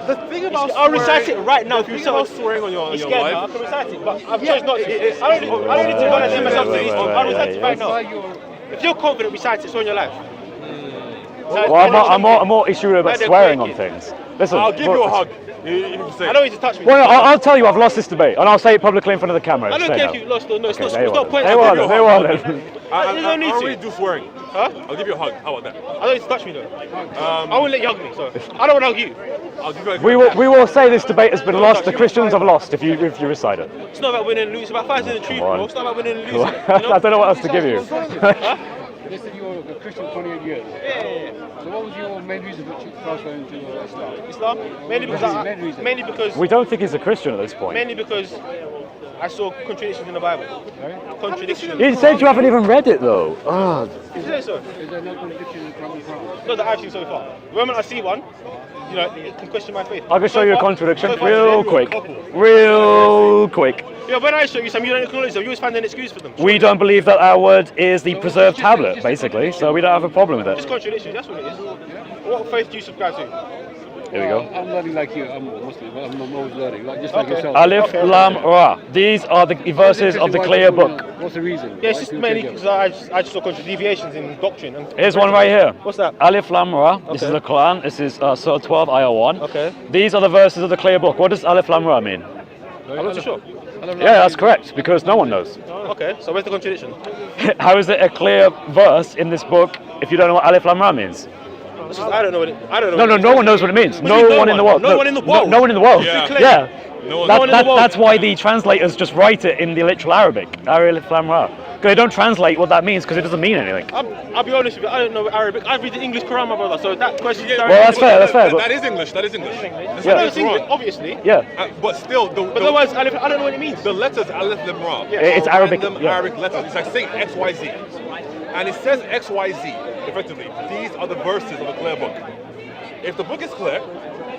The thing about I'll recite it right now. If the you thing say about swearing on your you're your scared now, I life. can recite it, but I've chosen not to. I don't need to go and see myself to these. I'll recite it right now. If you're confident, recite it. Swear on your life. Well, I'm more issue about They're swearing on quaking. things. Listen, I'll give you a hug. If you say I don't need to touch me. Well, no, I'll tell you, I've lost this debate, and I'll say it publicly in front of the camera. I don't Say care no. if you lost or no. It's Okay, not. there you It's not are. point. There you I'll are. give you a There you hug. are. then. You don't need I to. really do swearing. Huh? I'll give you a hug. How about that? I don't need to touch me though. I won't let you hug me, so I don't want to hug you. I'll give you a We will say this debate has been lost. The Christians have lost if you recite it. It's not about winning and losing. It's about fighting the truth, on. bro. It's not about winning and Cool. losing. You know? I don't know what else to give you. They said you were a Christian for 28 years. Yeah. So what was your main reason for transferring to Islam? Islam, mainly because Main reason. mainly because We don't think he's a Christian at this point. mainly because I saw contradictions in the Bible. Contradictions. You said you haven't even read it though. Ah, Did you say so? Is there no contradiction in the Quran? Not that I've seen so far. The moment I see one, you know, it can question my faith. I can show you a So far- contradiction so far, real it's quick. couple. Real quick. Yeah, when I show you some, you don't acknowledge them. You always find an excuse for them. We don't believe that our word is the preserved tablet, basically, so we don't have a problem with Just it. contradictions. That's what it is. What faith do you subscribe to? Here we go. I'm learning like you. I'm Muslim. But I'm always learning, like just like Okay. yourself. Alif, Lam, Ra. These are the verses of the clear book. What's the reason? Yeah, it's Why just people mainly take because I just saw deviations in doctrine. And Here's one right here. What's that? Alif, Lam, Ra. This is Okay. the Quran. This is Surah 12, Ayah 1. Okay. These are the verses of the clear book. What does Alif, Lam, Ra mean? I'm not too sure. Yeah, that's correct, because no one knows. Okay, so where's the contradiction? How is it a clear verse in this book if you don't know what Alif, Lam, Ra means? It's just, I don't know what it. I don't know. No, what no, it no is. one knows what it means. What do you mean No one in the world. No one in the world? No one in the world. Yeah. Yeah. No one- That- No one in the that- world. That's why the translators just write it in the literal Arabic. Alif, Lam, Ra. Because they don't translate what that means because it doesn't mean anything. I'll be honest with you. I don't know Arabic. I read the English Quran, my brother. So that question. Well, that's fair. That's fair. That But is English. That is English. I Yeah. know it's English, obviously. yeah. But still, But otherwise, I don't know what it means. the letters Aleph Lam Ra. It's are Arabic, random yeah. Arabic letters. It's like saying X, Y, Z. And it says X, Y, Z, effectively. These are the verses of a clear book. If the book is clear,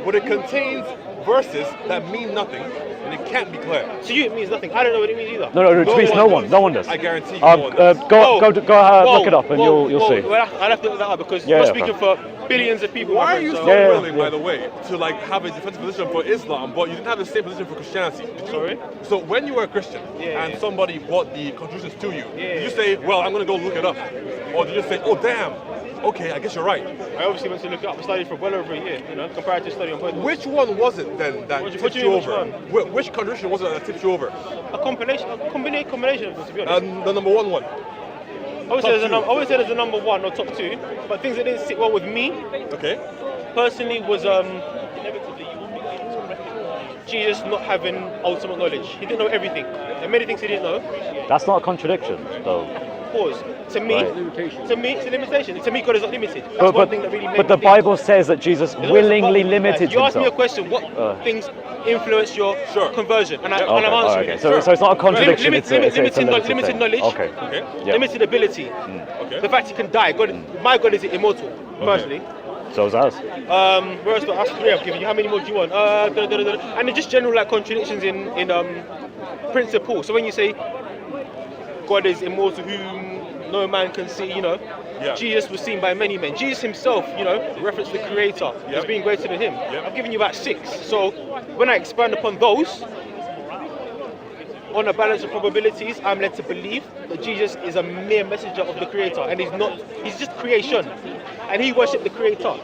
but it contains verses that mean nothing, and it can't be clear. To you, it means nothing. I don't know what it means either. No, it means no one. No one does. I guarantee you no one does. Go Whoa. look it up and you'll see. Well, I'll have to look that up because Yeah, you're yeah, speaking for billions of people. Why my are you friend, so so- Yeah, willing, yeah. by the way, to like have a defensive position for Islam, but you didn't have the same position for Christianity? Sorry? So when you were a Christian Yeah, and yeah. somebody brought the contributions to you, Yeah, did you yeah. say, well, I'm going to go look it up? Or did you say, oh, damn, okay, I guess you're right? I obviously went to look it up. I studied for well over a year, you know, compared to studying on both. Which one was it then that What do tipped you you mean, which over? one? Which contribution was it that tipped you over? A combination of them, to be honest. The number one. I would say there's a number one or top two, but things that didn't sit well with me Okay. personally was Jesus not having ultimate knowledge. He didn't know everything. There are many things he didn't know. That's not a contradiction, though. Pause. To me, Right. to me, it's a limitation. To me, God is not limited. That's one thing that really made but the me think. Bible says that Jesus willingly limited You asked me a himself. question. What things influence your conversion? And I'm Okay, answering okay. it. So it's not a contradiction. Limit- it's a limited limited limited thing. knowledge. Okay. Okay. Yeah. Limited ability. Okay. The fact he can die. My God is immortal. Personally. So is ours. Where else? That's three I've given you. How many more do you want? And then just general like contradictions in principle. So when you say God is immortal, whom no man can see, you know, Yeah. Jesus was seen by many men. Jesus himself, you know, referenced the Creator as Yep. being greater than him. Yep. I've given you about 6. So when I expand upon those, on a balance of probabilities, I'm led to believe that Jesus is a mere messenger of the Creator, and he's just creation, and he worshipped the Creator.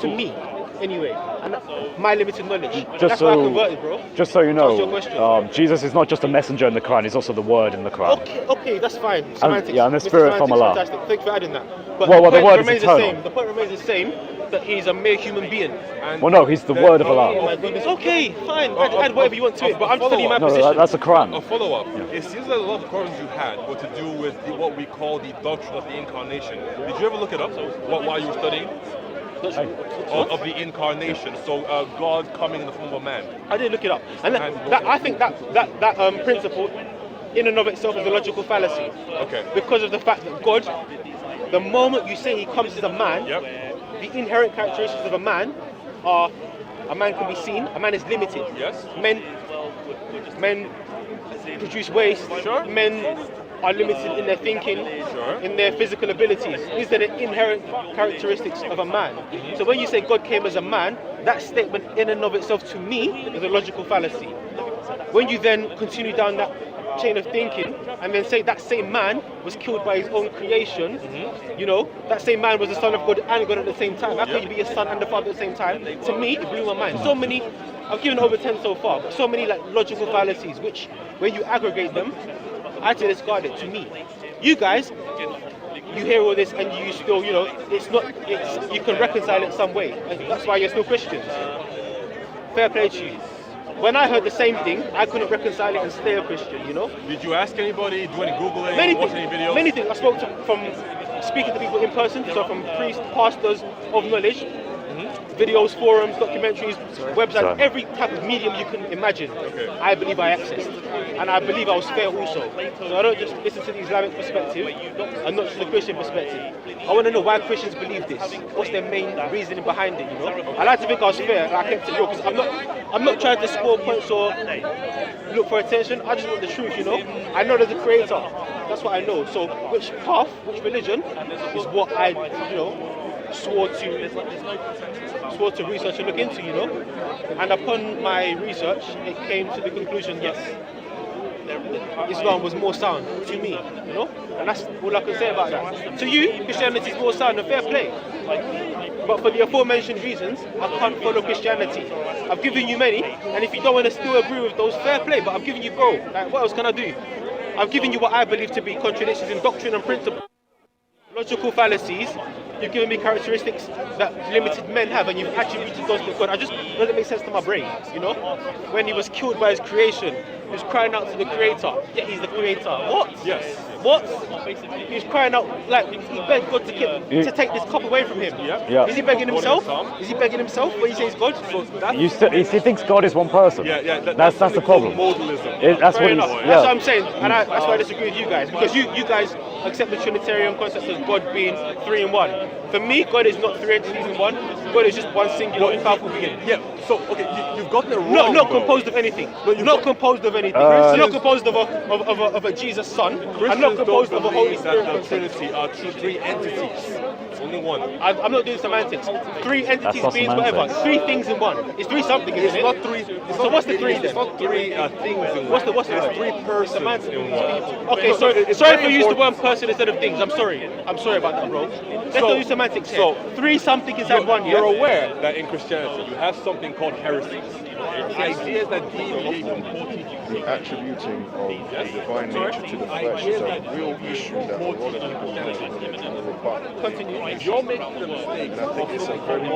To me, anyway, and my limited knowledge. That's why I converted, bro. Just so you That was your know, question. Jesus is not just a messenger in the Quran; he's also the word in the Quran. Okay, that's fine. Semantics. yeah, and the Mr. spirit from Semantics, Allah. Fantastic. Thanks for adding that. But Well, the point word is remains eternal. the same. The point remains the same. That he's a mere human being. Well, no, he's the word of Oh Allah. my goodness. Okay, fine. Add whatever you want to it. But I'm studying my No, position. that's the Quran. A follow-up. It seems that a lot of the questions you had were to do with what we call the doctrine of the incarnation. Did you ever look it up while you were studying? Of the incarnation, so God coming in the form of a man. I did look it up, and I think that principle, in and of itself, is a logical fallacy. Okay. Because of the fact that God, the moment you say He comes as a man, Yep. the inherent characteristics of a man are a man can be seen, a man is limited. Yes. Men produce waste. Sure. Men are limited in their thinking, Sure. in their physical abilities. These are the inherent characteristics of a man. So when you say God came as a man, that statement in and of itself to me is a logical fallacy. When you then continue down that chain of thinking and then say that same man was killed by his own creation, you know, that same man was the son of God and God at the same time. How can you be a son and the father at the same time? To me, it blew my mind. So many, I've given over 10 so far, but so many like logical fallacies, which when you aggregate them, I had to discard it. To me, you guys, you hear all this and you still, you know, it's you can reconcile it some way. And that's why you're still Christians. Fair play to you. When I heard the same thing, I couldn't reconcile it and stay a Christian, you know? Did you ask anybody? Do any Googling? Watch any videos? Many things. I spoke to, from speaking to people in person, so from priests, pastors of knowledge, videos, forums, documentaries, websites, every type of medium you can imagine. I believe I accessed, and I believe I was fair also. So I don't just listen to the Islamic perspective and not just the Christian perspective. I want to know why Christians believe this. What's their main reasoning behind it? You know, I like to think I was fair. And I kept it real because I'm not trying to score points or look for attention. I just want the truth. You know, I know there's a creator. That's what I know. So which path, which religion, is what I, you know, swore to research and look into, you know. And upon my research, it came to the conclusion that Islam was more sound to me, you know. And that's all I can say about that. To you, Christianity is more sound and fair play. But for the aforementioned reasons, I can't follow Christianity. I've given you many, and if you don't want to still agree with those, fair play. But I've given you, bro. Like, what else can I do? I've given you what I believe to be contradictions in doctrine and principle. Logical fallacies, you've given me characteristics that limited men have, and you've attributed those to God. I just doesn't make sense to my brain, you know? When he was killed by his creation, he was crying out to the creator. Yeah, he's the creator. What? Yes. What? He was crying out like he begged God to take this cup away from him. Yeah. Is he begging himself? Is he begging himself when he says God? He thinks God is one person. Yeah. That's the problem. Modalism. That's Fair what enough. he's. That's what Yeah. I'm saying, and that's why I disagree with you guys, because you guys accept the Trinitarian concept of God being three in one. For me, God is not three entities in one. God is just one singular, powerful being. Yeah. So okay, you've gotten it wrong. Not bro. composed of anything. you've Not got- composed of anything. Not composed of a Jesus Son. I'm not composed of a Holy Spirit. That the Trinity are three entities. Only one. I'm not doing semantics. Three entities, not beings, whatever. semantics. Three things in one. It's three something, isn't It's it? not three. So what's the three It's then? not three things in What's one. the word? It's three persons in one. Okay, No, so it's sorry very for using the important. word person instead of things. I'm sorry about that, bro. Let's So- not use semantics here. so- Three something inside one, yeah? You're aware that in Christianity you have something called heresies. Ideas that deviate from core teachings. The attributing of the divine nature to the flesh is a real issue that a lot of people don't rebut. Continue. You're making the mistake And I think it's a very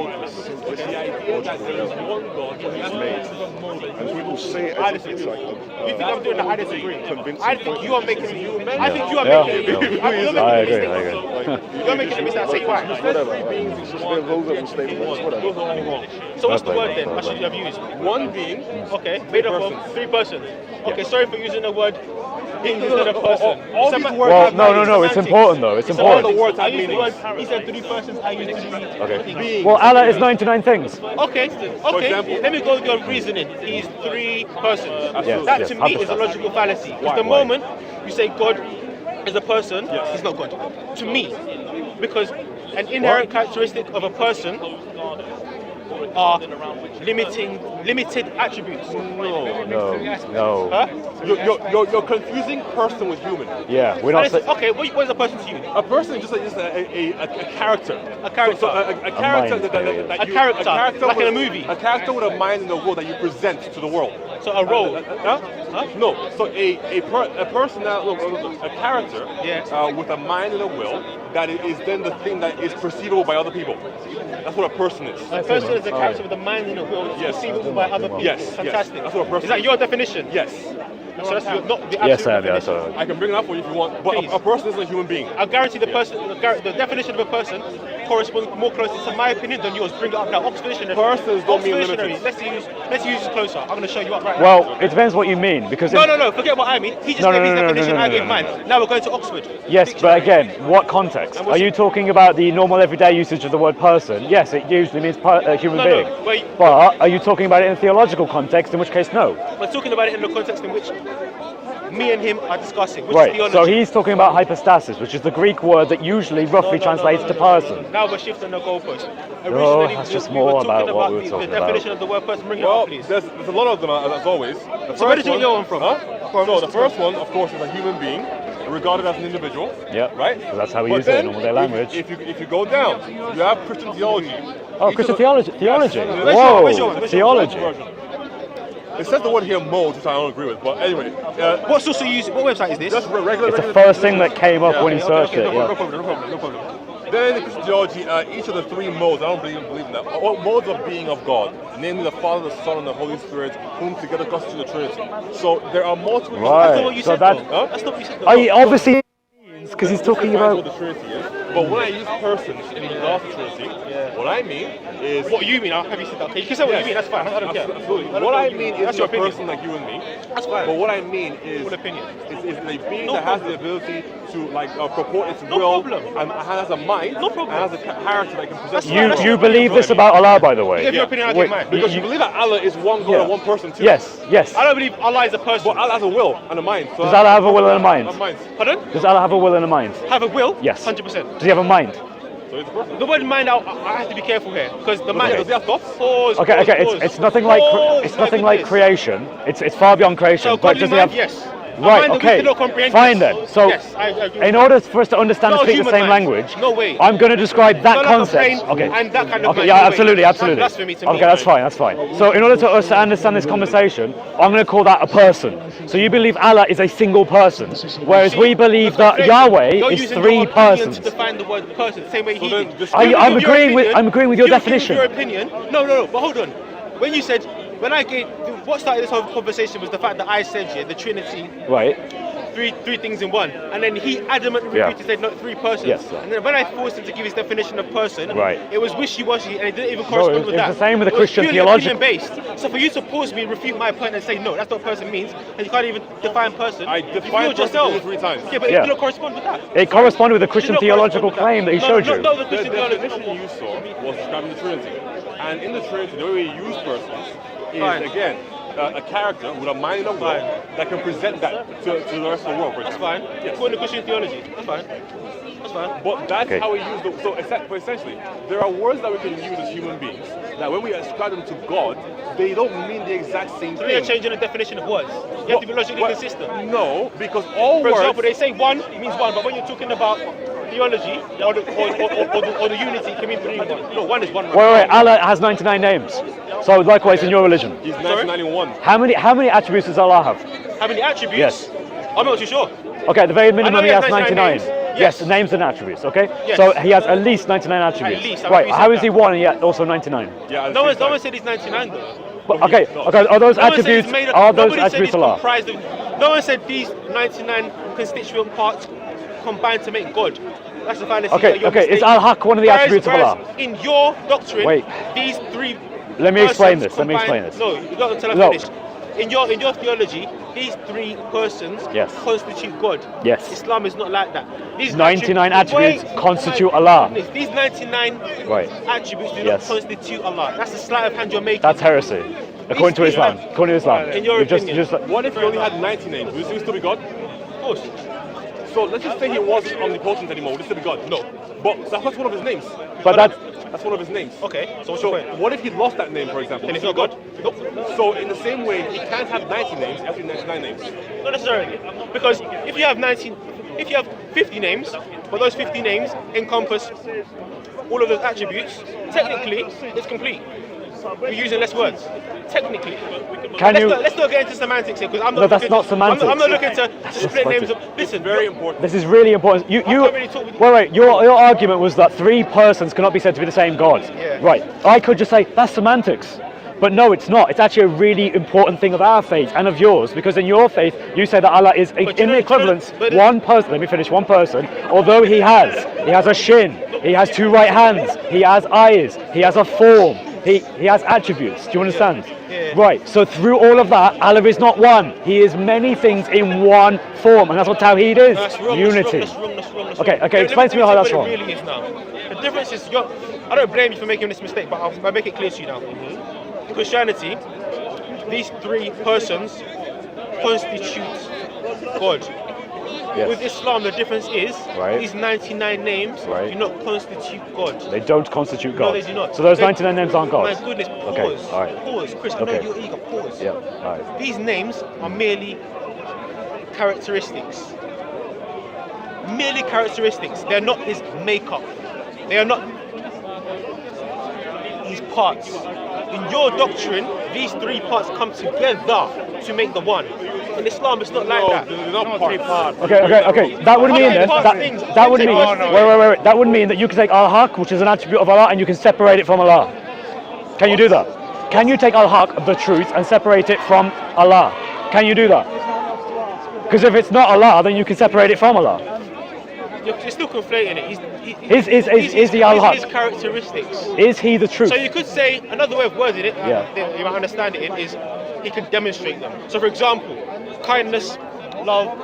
with the idea that there is one God who has made. And people say it I as if it's disagree. like You think I'm doing that? I disagree. convincing. I think you are making me. I think you are Yeah. making Yeah. me. I agree. You're making a mistake. I'll say why. Whatever. It's just a low-level statement. It's whatever. Those are all wrong. So what's the Okay. word then I should have used? One being, Okay, made up of three persons. Okay, sorry for using the word being instead of person. all these words Well, have no. meanings. It's important though. It's all the important. words I have used the meanings. word, he said three persons, I used three. Okay. Well, Allah is 99 things. Okay, example- let me go with your reasoning. He's three persons. Yes, That yes, to me is a 100%. logical fallacy. Because Why? the moment you say God is a person, he's not God. To me. Because an inherent characteristic of a person are limited attributes. No. Huh? You're confusing person with human. Yeah, we're not. Okay, what is a person to you? A person is just a character. A character. So a character mind, that A you, character, like in a with- movie. A character with a mind in the world that you present to the world. So a role. Huh? No. So a person that a character Yeah. with a mind and a will that is then the thing that is perceivable by other people. That's what a person is. A person is a character with a mind and a will that's Yes. perceivable by other people. Yes, yes. Fantastic. That's what a person Is that is. your definition? Yes. So that's not the Yes, absolute Sam. Yeah, definition. sorry. I can bring it up for you if you want. But Please. a person is a human being. I guarantee the person, the definition of a person corresponds more closely to my opinion than yours. Bring it up now. Oxford Dictionary. Persons don't mean Oxford Dictionary. limited. Let's use this closer. I'm going to show you up right now. Well, it depends what you mean, because No. Forget what I mean. He just No, gave no, his no, no, definition. no, no, I gave no, mine. no. Now we're going to Oxford. yes, but again, what context? And what's Are you it- talking about the normal everyday usage of the word person? Yes, it usually means human No, being. wait. But are you talking about it in a theological context? In which case, no. We're talking about it in the context in which me and him are discussing, which is Right. theology. So he's talking about hypostasis, which is the Greek word that usually roughly translates to person. Now we're shifting the goalpost. No, Originally, that's we just were more talking about what we were the talking definition about. of the word person. Bring it Well, up, please. there's a lot of them as always. So where did you get your one from? Huh? Go on, So the let's first one, of course, is a human being regarded as an individual. Yeah. Right. Because that's how we But use it in then, normal day language. If you go down, you have Christian theology. Oh, Each Christian of the- theology. Theology. Yes. Whoa. Where's your one? Theology. It says the word here modes, which I don't agree with. But anyway, What source are you using? What website is this? just regular. It's the regular first thing that came up Yeah, when he okay, searched it. no Yeah. problem, no problem. Then in Christian theology, each of the three modes, I don't believe in that, what modes of being of God, namely the Father, the Son, and the Holy Spirit, whom together constitute the Trinity. So there are multiple. Right. That's not what you So said, that- though. Huh? That's not what you said, though. I obviously because he's talking Defines about. what the Trinity is. But when I use persons in regards to Trinity, what I mean is. What you mean? Have you said that? Okay, you can say what you mean. That's fine. I don't care. Absolutely. I don't What care I what you mean That's is your a opinion. person like you and me. That's fine. But what I mean is Full opinion. is a being No that has problem. the ability to purport its No will problem. and has a mind No problem. and has a character that can possess. That's the fine. world. You believe this about Allah, by the way? You give your opinion, I Wait, give mine. Because you believe that Allah is one God Yeah. and one person too. Yes. Yes. I don't believe Allah is a person. But Allah has a will and a mind. So Does Allah have a will and a mind? Pardon? Does Allah have a will and a mind? Have a will? Yes. 100%. Does he have a mind? So it's a person. The word mind, I have to be careful here because the mind. Does he have thoughts? Pause. Okay. pause, Okay. pause. It's nothing like Pause, it's nothing like goodness. creation. It's far beyond creation. So but godly does he mind, have? yes. A Right. mind that we Okay. cannot comprehend, Fine yes. then. So. Yes, I agree. In order for us to understand and Not a speak the human same mind. language, No way. I'm going to describe that Not like a concept. plane Okay. and that kind of Okay. mind. Yeah. No way. Absolutely. That's Absolutely. blasphemy to me. Okay. That's fine. That's fine. So in order to us to understand this conversation, I'm going to call that a person. So you believe Allah is a single person, whereas we believe that Yahweh You're is using three your opinion persons. to define the word person the same way he then did. just- You I'm give your agreeing with- opinion- I'm agreeing with your you give definition. Your opinion. No. But hold on. When you said, when I gave, what started this whole conversation was the fact that I said, yeah, the Trinity, Right. three things in one, and then he adamantly Yeah. repeated said not three persons. Yes, sir. And then when I forced him to give his definition of person, Right. it was wishy-washy and it didn't even correspond it's with that. the same with the It was Christian purely theological- opinion-based. So for you to pause me, refute my point, and say no, that's not what person means, and you can't even define person. I you defined failed yourself. person 3 times. Yeah, but Yeah. it didn't correspond with that. It corresponded with the It Christian did not theological correspond claim that he with showed you. No, the The Christian theological. definition you saw was describing the Trinity. And in the Trinity, the way we use persons is, Fine. again, a character with a mind and a will Fine. that can present that to the rest of the world. For That's example. fine. Yes. According to Christian theology, that's fine. That's fine. But that's Okay. how we use but essentially, there are words that we can use as human beings that when we ascribe them to God, they don't mean the exact same So you're thing. changing the definition of words. You have to be logically But- consistent. No, because all For words. example, they say one, it means one, but when you're talking about theology or the unity, it can mean three in one. No, one is one. Wait. Allah has 99 names. So likewise in your religion. He's 1991. How many attributes does Allah have? How many attributes? Yes. I'm not too sure. Okay, at the very minimum he he has has 99 99. names. Yes, Yes. names and attributes, okay? Yes. So he has at least 99 attributes. least, I'm right, happy you how said is he that. one and yet also 99? Yeah. No one said he's 99 though. But, okay, are those No one said attributes it's made up- are those nobody said attributes it's Allah? comprised of. No one said these 99 constituent parts combined to make God. That's the fallacy. Okay, that you're okay, is mistaken. al-haq one of the attributes of Allah? In your doctrine, Wait. these three. Let me explain persons this, let me explain combined- this. No, you got until I No. finish. In your theology, these three persons Yes. constitute God. Yes. Islam is not like that. These 99 attributes wait, constitute my Allah. goodness, These 99 Right. attributes do Yes. not constitute Allah. That's the sleight of hand you're making. That's heresy. According to These Islam. people- According to Islam. In your You just, opinion. What if he only had 90 names? Would he still be God? Of course. So let's just say he wasn't omnipotent anymore. Would he still be God? No. But that's one of his names. but that's That's one of his names. Okay, so what's So your point? what if he lost that name, for example? Then Would he's he not still be God. Nope. So in the same way, he can't have 90 names, he has to be 99 names. Not necessarily. Because if you have 50 names, but those 50 names encompass all of those attributes, technically it's complete. We're using less words. Technically. Let's not get into semantics here because I'm not. No, that's looking not to- semantics. I'm not looking to split semantics. names. Listen, Very important. This is really important. You can't really talk with- wait. Your argument was that three persons cannot be said to be the same God. Yeah. Right. I could just say that's semantics. But no, it's not. It's actually a really important thing of our faith and of yours, because in your faith, you say that Allah is in the equivalence one person. Let me finish. One person, although he has a shin, he has two right hands, he has eyes, he has a form, he has attributes. Do you understand? Right. So through all of that, Allah is not one. He is many things in one form, and that's what Tawheed is. That's wrong, Unity. That's wrong. Okay. Let me Explain to me how that's what wrong. it really is now. The difference is, I don't blame you for making this mistake, but I'll make it clear to you now. In Christianity, these three persons constitute God. Yes. With Islam, the difference is Right. these 99 names Right. do not constitute God. They don't constitute No, God. they do not. So those They- 99 names aren't My gods. goodness, pause. Okay, all right. Pause. Chris, I Okay. know you're eager. Pause. Yeah. All right. These names are merely characteristics. Merely characteristics. They're not his makeup. They are not his parts. In your doctrine, these three parts come together to make the one. In Islam, it's not like that. They're not parts. Okay. That would mean then that would mean wait. That would mean that you can take Al-Haq, which is an attribute of Allah, and you can separate it from Allah. Can you do that? Can you take Al-Haq, the truth, and separate it from Allah? Can you do that? Because if it's not Allah, then you can separate it from Allah. You're still conflating it. Is the Al-Haq? His characteristics. Is he the truth? So you could say, another way of wording it, Yeah. that you might understand it in, is he can demonstrate them. So for example, kindness, love,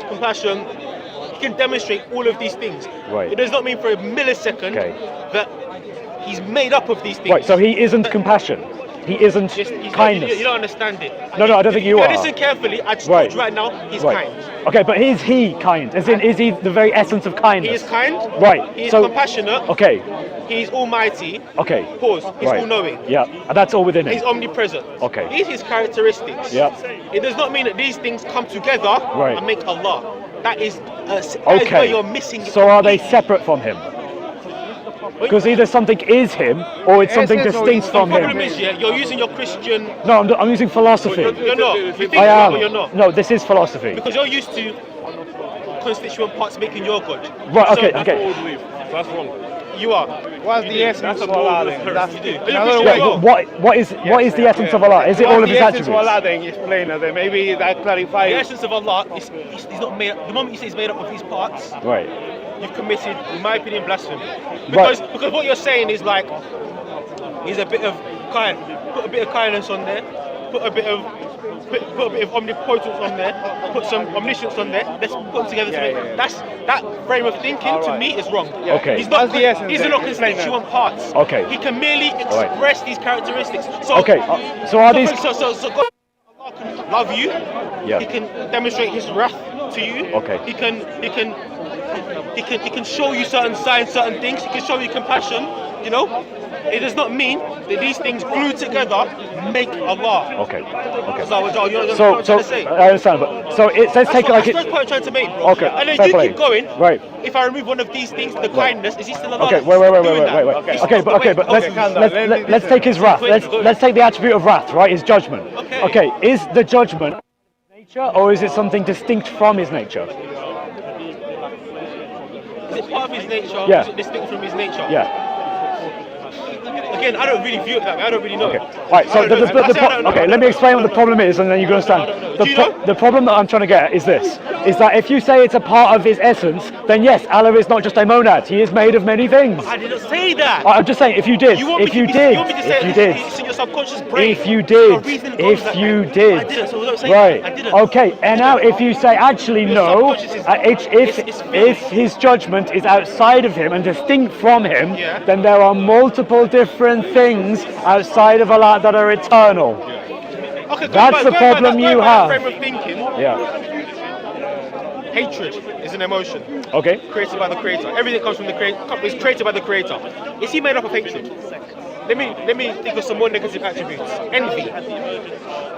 compassion, he can demonstrate all of these things. Right. It does not mean for a millisecond Okay. that he's made up of these things. Right. So he isn't compassion. He isn't kindness. You don't understand it. No, I don't think you If are. listen carefully, I just Right. told you right now, he's Right. kind. Okay, but is he kind? As in, is he the very essence of He kindness? is kind. Right. He is So compassionate. okay. He's almighty. Okay. Pause. He's Right. all-knowing. Yeah, and that's all within He's it. omnipresent. Okay. These are his characteristics. Yeah. It does not mean that these things come together Right. and make Allah. That is where Okay. you're missing it. So are they completely. separate from him? Because either something is him or it's something distinct The from problem him. is, you're using your Christian. No, I'm using philosophy. You're not. You think I you are, am. but you're not. No, this is philosophy. Because you're used to constituent parts making your God. Right. So Okay. That's Okay. old belief. That's wrong. You are. What's the essence of Allah then? That's You do. in Look other at words, you. What is the essence of Allah? Is it all of His what's the essence of attributes? Allah then? Explain it then. Maybe that clarifies. The essence of Allah is he's not made. The moment you say he's made up of these parts, Right. you've committed, in my opinion, blasphemy. Because what you're saying is like, he's a bit of put a bit of kindness on there, put a bit of omnipotence on there, put some omniscience on there. Let's put them together to make. That frame of thinking to me is wrong. Okay. He's not. That's the essence These are then. not Explain that. constituent parts. Okay. He can merely express these characteristics. So Okay. So are these? So God can love you. Yeah. He can demonstrate His wrath to you. Okay. He can show you certain signs, certain things. He can show you compassion. You know, it does not mean that these things glued together make Allah. Okay. Okay. So, you know what I'm So trying to say? I understand, but so let's take it like That's the it. first point I'm trying to make, bro. Okay, And then fair you play. keep going. Right. If I remove one of these things, the kindness, is he still Allah? Okay, He's wait. doing that. Okay, He's but still- let's calm down. let's take his wrath. Let's take the attribute of wrath, right? His judgment. Okay. Okay, is the judgment nature or is it something distinct from his nature? Is it part of his nature? Yeah. Is it distinct from his nature? Yeah. Again, I don't really view it that way. I don't really know. Okay. Right. So okay, let me explain what the problem is, and then you can understand. Do you know? The problem that I'm trying to get is this: is that if you say it's a part of his essence, then yes, Allah is not just a monad. He is made of many things. I didn't say that. I'm just saying, if you did, You want me to say it's in your subconscious brain. if you Your did, reasoning goes if that you way. did, I didn't. So what I'm saying, right? I didn't. Okay. And now, if you say actually Your no, subconscious is- if his judgment is outside of him and distinct from him, Yeah. then there are multiple different things outside of Allah that are eternal. Okay, That's the problem you have. Frame of thinking. Yeah. Hatred is an emotion Okay. created by the Creator. Everything comes from the Creator. Is created by the Creator. Is He made up of hatred? Let me think of some more negative attributes. Envy.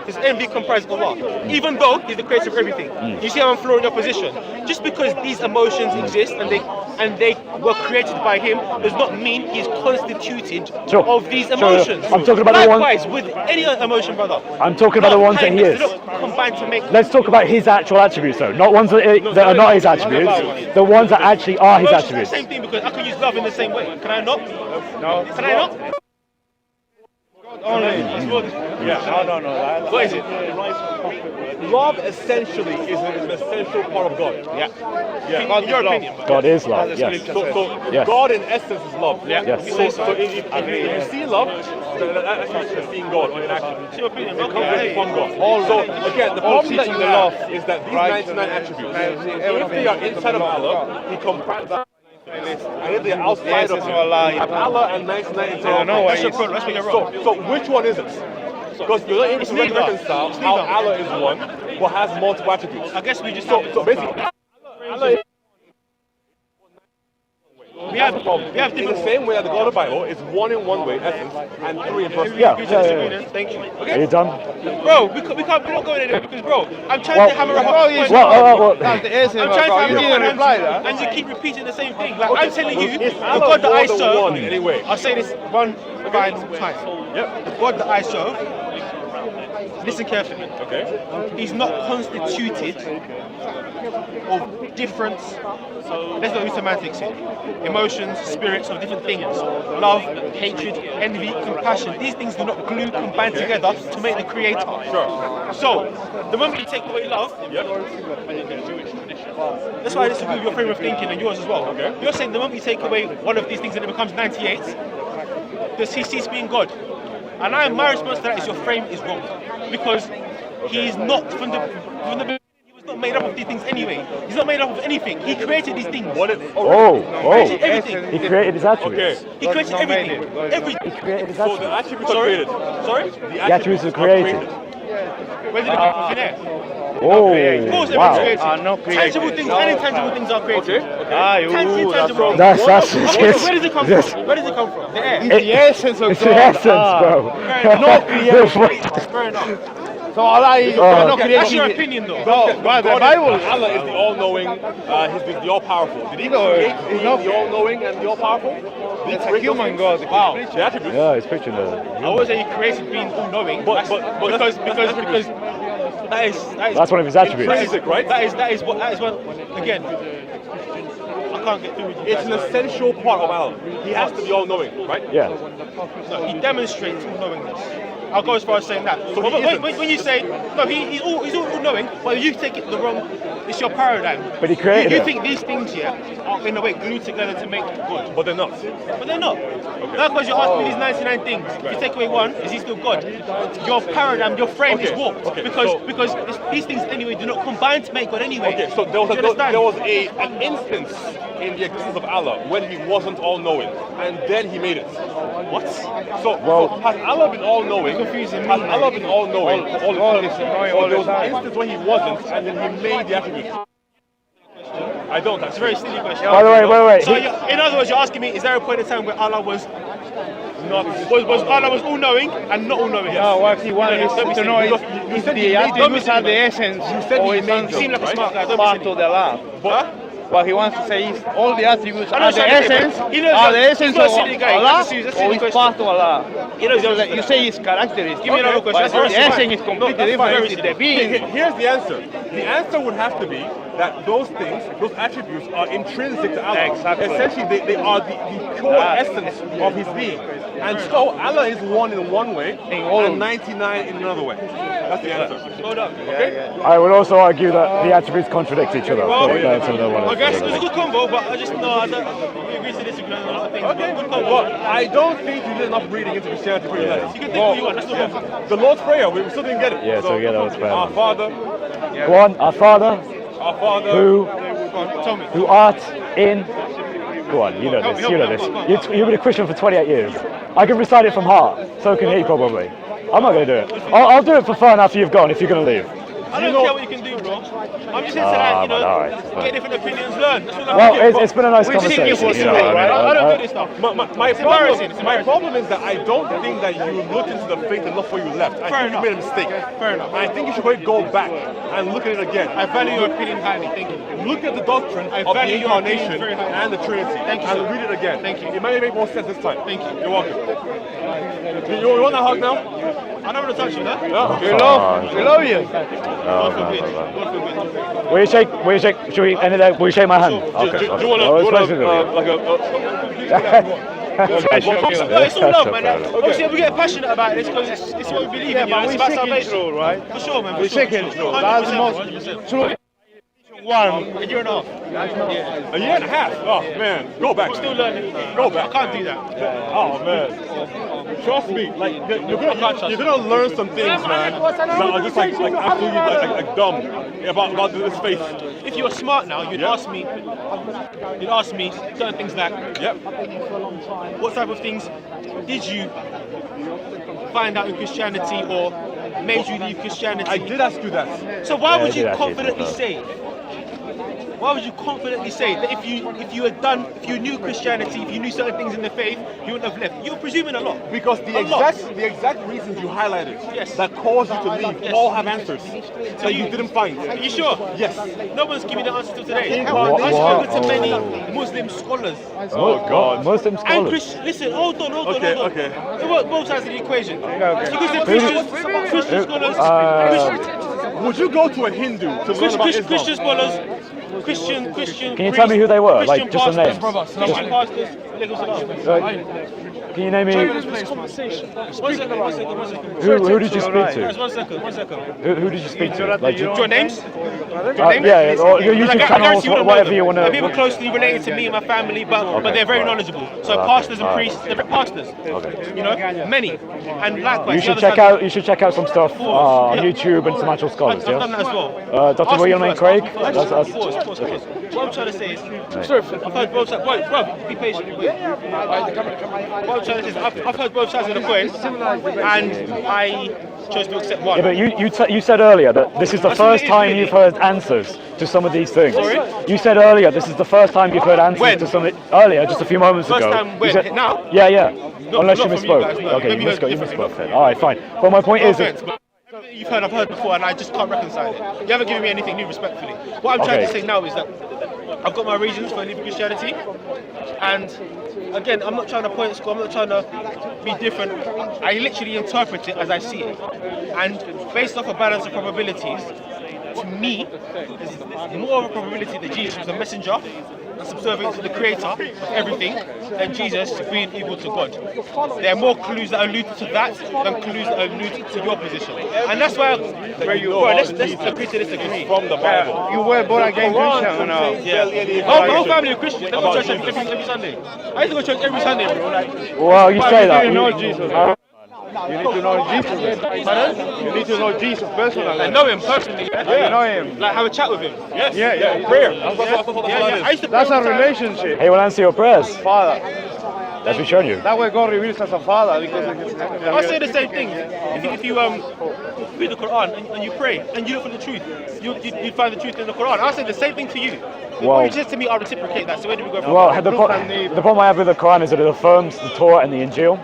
Does envy comprise Allah? Even though He's the creator of everything. You see how I'm flooring your position? Just because these emotions exist and they were created by Him does not mean He's constituted Sure. of these Sure. emotions. I'm talking about the one- Likewise, with any other emotion, brother. I'm talking about the ones that He Kindness, is. they don't combine to make. Let's talk about His actual attributes, though, not ones that are not His attributes. The ones that actually are His Emotions are the attributes. same thing because I can use love in the same way. Can I not? No. Can I not? No. What is it? Love essentially is an essential part of God. Yeah. Yeah. In your opinion. God is love. Yes. So Yes. God in essence is love. Yeah. Yes. So if you see love, that's actually seeing God in action. It's your opinion. It comes Okay. from God. So again, the problem that you the have love, is that these right, 99 attributes, if everything they are inside of Allah, He compacts that. And if they're outside of essence Him, of Allah, you have Allah and 99 inside don't of know Him. what That's your is. problem. That's where you're wrong. So which one is it? Because you're not able to neither. reconcile It's how neither. Allah is one, but has multiple attributes. I guess we just So basically, Allah is we have in the different. same way that the God of the Bible is one in one way, essence, and three in person. Yeah. Thank you. Are you done? Bro, we're not going anywhere because, bro, I'm trying Well- to hammer up a Well, point. Well, That's the essence I'm of trying to God. hammer You up didn't a reply point, that. and you keep repeating the same thing. Like, I'm telling you, Is the Allah God that I more than serve, one anyway? I'll say this one final time. Yep. The God that I serve, listen carefully. Okay. He's not constituted of different, let's not use semantics here, emotions, spirits of different things. Love, hatred, envy, compassion. These things do not combine together to make the creator. Sure. So, the moment you take away love, Yep. that's why I disagree with your frame of thinking and yours as well. Okay. You're saying the moment you take away one of these things and it becomes 98, does he cease being God? And my response to that is your frame is wrong. Because he is not, from the beginning, he was not made up of these things anyway. He's not made up of anything. He created these things. What if? Oh, Created oh. everything. He created his attributes. Okay. He created everything. Everything. He created his So the attributes. attributes are Sorry? created. Sorry? The attributes are created. Where did it come from? There. Oh, Of course, everything's wow. created. Not created. Tangible things and intangible things are created. Tangible things. That's Where does it come yes. from? Where does it come from? The air. It's the essence of It's God. the essence, bro. No creation. Fair enough. So Allah is Oh. no That's your creation. opinion, though. No, but the God Bible. is, Allah is the all-knowing. He's the all-powerful. Did He No, create he's not- the all-knowing and the all-powerful? It's a human God. Wow. The attributes. Yeah, he's picturing the. I always say he created being all-knowing, But because that is That's one of his attributes. Intrinsic, right? that is one again. I can't get through with you. It's an essential part of Allah. He has to be all-knowing, right? Yeah. No, he demonstrates all-knowingness. I'll go as far as saying that. So But he isn't. when you say no, he's all-knowing, but you take it the wrong. It's your paradigm. But he created You it. think these things here are in a way glued together to make God, But they're not. but they're not. Not because you're asking me these 99 things. If you take away one, is he still God? Your paradigm, your frame is Okay, warped okay, because these things anyway do not combine to make God anyway. Okay, so there Do you understand? was an instance in the existence of Allah when He wasn't all-knowing, and then He made it. What? So has Allah been all-knowing? Confusing me, Has man. Allah been all-knowing all God the is time? knowing Or all there the was an time. instance when He wasn't, and then He made the attributes. I don't. It's a very silly question. By the way, wait. So in other words, you're asking me, is there a point in time where Allah was Allah was all-knowing and not all-knowing? No, what he wanted Let me to see. know is You said the he made attributes them. are the essence said or he is made You seem like a smart guy. Don't be part silly. of the law. Huh? What he wants to say is all the attributes I know are the what you're saying, essence, but he knows are that- the essence he's not of a silly guy. Allah, That's a silly or is question. part of Allah. He knows the answer to You that. say his characteristics. Give me another question. But That's the fine. essence is completely that's fine. different. It's the being. Here's the answer. The answer would have to be that those things, those attributes are intrinsic to Allah. Exactly. Essentially, they are the pure essence of His being. And so Allah is one in one way and 99 in another way. That's the answer. Well done. Okay? I would also argue that the attributes contradict each other. Well, but that's another one. I guess it was a good convo, but I just I agree to disagree on a lot of things. Okay. Good convo. Well, I don't think you did enough reading into Christianity for your life. You can think what you want. That's no problem. The Lord's Prayer, we still didn't get it. Yeah, so yeah, that was fair. Our Father, Go on, our Father, who Tell me. who art in. Go on, you know this. You know this. You've been a Christian for 28 years. I can recite it from heart. So can he probably. I'm not going to do it. I'll do it for fun after you've gone. If you're going to leave. I don't care what you can do, bro. I'm just here to like, man, alright. get different opinions, learn. That's all I'm Well, doing. it's been a nice We just think conversation. it's You know, possible, right? I don't do I this stuff. My It's embarrassing, problem, my problem is that I don't think that you looked into the faith enough before you left. I Fair think enough. you made a mistake. Fair enough. I think you should probably go back and look at it again. I value your opinion highly. Thank you. Look at the doctrine of the value your incarnation opinion very highly. and the Trinity. Thank you, And sir. read it again. Thank you. It might make more sense this time. Thank you. You're welcome. You want a hug now? I don't want to touch you, huh? Yeah. We love you. God forbid. God forbid. Will you shake? Should we end it there? Will you shake my hand? Do you want I was supposed to do it. like a it's all love, man. Fair enough. Obviously, we get passionate about this because it's what we believe in. You know, it's about salvation. right? For sure, man. We're seeking truth. That's the most true one. A year and a half. A year and a half? Oh, man. Go back. Still learning. Go back. I can't do that. Oh, man. Trust me. Like, you're gonna learn some things, man, that are just like absolutely like dumb about this faith. If you were smart now, you'd ask me certain things like, Yep. what type of things did you find out in Christianity or made you leave Christianity? I did ask you that. So why Yeah, would I you did actually confidently think say? Why would you confidently say that if you knew Christianity, if you knew certain things in the faith, you wouldn't have left? You're presuming a lot. Because the exact reasons you highlighted that caused you to leave all have answers that you didn't find. Are you sure? Yes. No one's giving the answer till today. What? I've spoken to many Muslim scholars. Oh God, Muslim And scholars. listen, hold on. Okay. They work both sides of the equation. Because the Christian scholars, Would you go to a Hindu to learn about Islam? Christian scholars, Christian. Can you tell me who they were? Christian Like, just the names. Christian pastors. Alaikum salam. Can you name me? One second. Who did you speak to? One second. Who did you speak to? Like, Do you want names? yeah, or your YouTube I channels, guarantee you wouldn't know whatever them. you want They're people to. closely related to me and my family, but they're very knowledgeable. So pastors and priests, they're pastors. Okay. You know, many. And likewise, You the should other check side- out. You should check out some stuff on YouTube and some actual scholars. I've done Yeah. that as well. Dr. Ask William me Lane first, Craig. ask me first. That's Pause. What I'm trying to say is, I've heard both sides. Wait, bro, be patient. Wait. What I'm trying to say is, I've heard both sides of the coin, and I chose to accept one. Yeah, but you said earlier that this is the That's what first it is, time really. you've heard answers to some of these things. Sorry? You said earlier this is the first time you've heard answers When? to some of earlier, just a few moments First ago. time You when? said- Now? Yeah, yeah. Unless not you from you misspoke. guys, no. Okay, Maybe you you heard misspoke differently. then. All right, fine. Well, my point No is that offense, but everything you've heard, I've heard before, and I just can't reconcile it. You haven't given me anything new, respectfully. What I'm trying to Okay. say now is that I've got my reasons for leaving Christianity, and again, I'm not trying to point school. I'm not trying to be different. I literally interpret it as I see it, and based off a balance of probabilities, to me, there's more of a probability that Jesus was a messenger and subservient to the creator of everything than Jesus being equal to God. There are more clues that allude to that than clues that allude to your position. And that's why, let's agree to disagree. From the Bible. You were born again Christian or no? Yeah. My whole family are Christian. They go to church every Sunday. I used to go to church every Sunday, bro. Like, well, you say that. You know Jesus. You need to know Jesus. pardon? You need to know Jesus personally. I know him personally. You know him. Like, have a chat with him. Yes. Yeah. Prayer. Yeah. I used to That's pray a all the time. relationship. He will answer your prayers. Father. That's what shown you. That way God reveals as a father because I say the same thing. If you read the Quran and you pray and you look for the truth, you find the truth in the Quran. I say the same thing to you. Well- What you said to me, I'll reciprocate that. So where do we go from Well, there? the problem I have with the Quran is that it affirms the Torah and the Injil.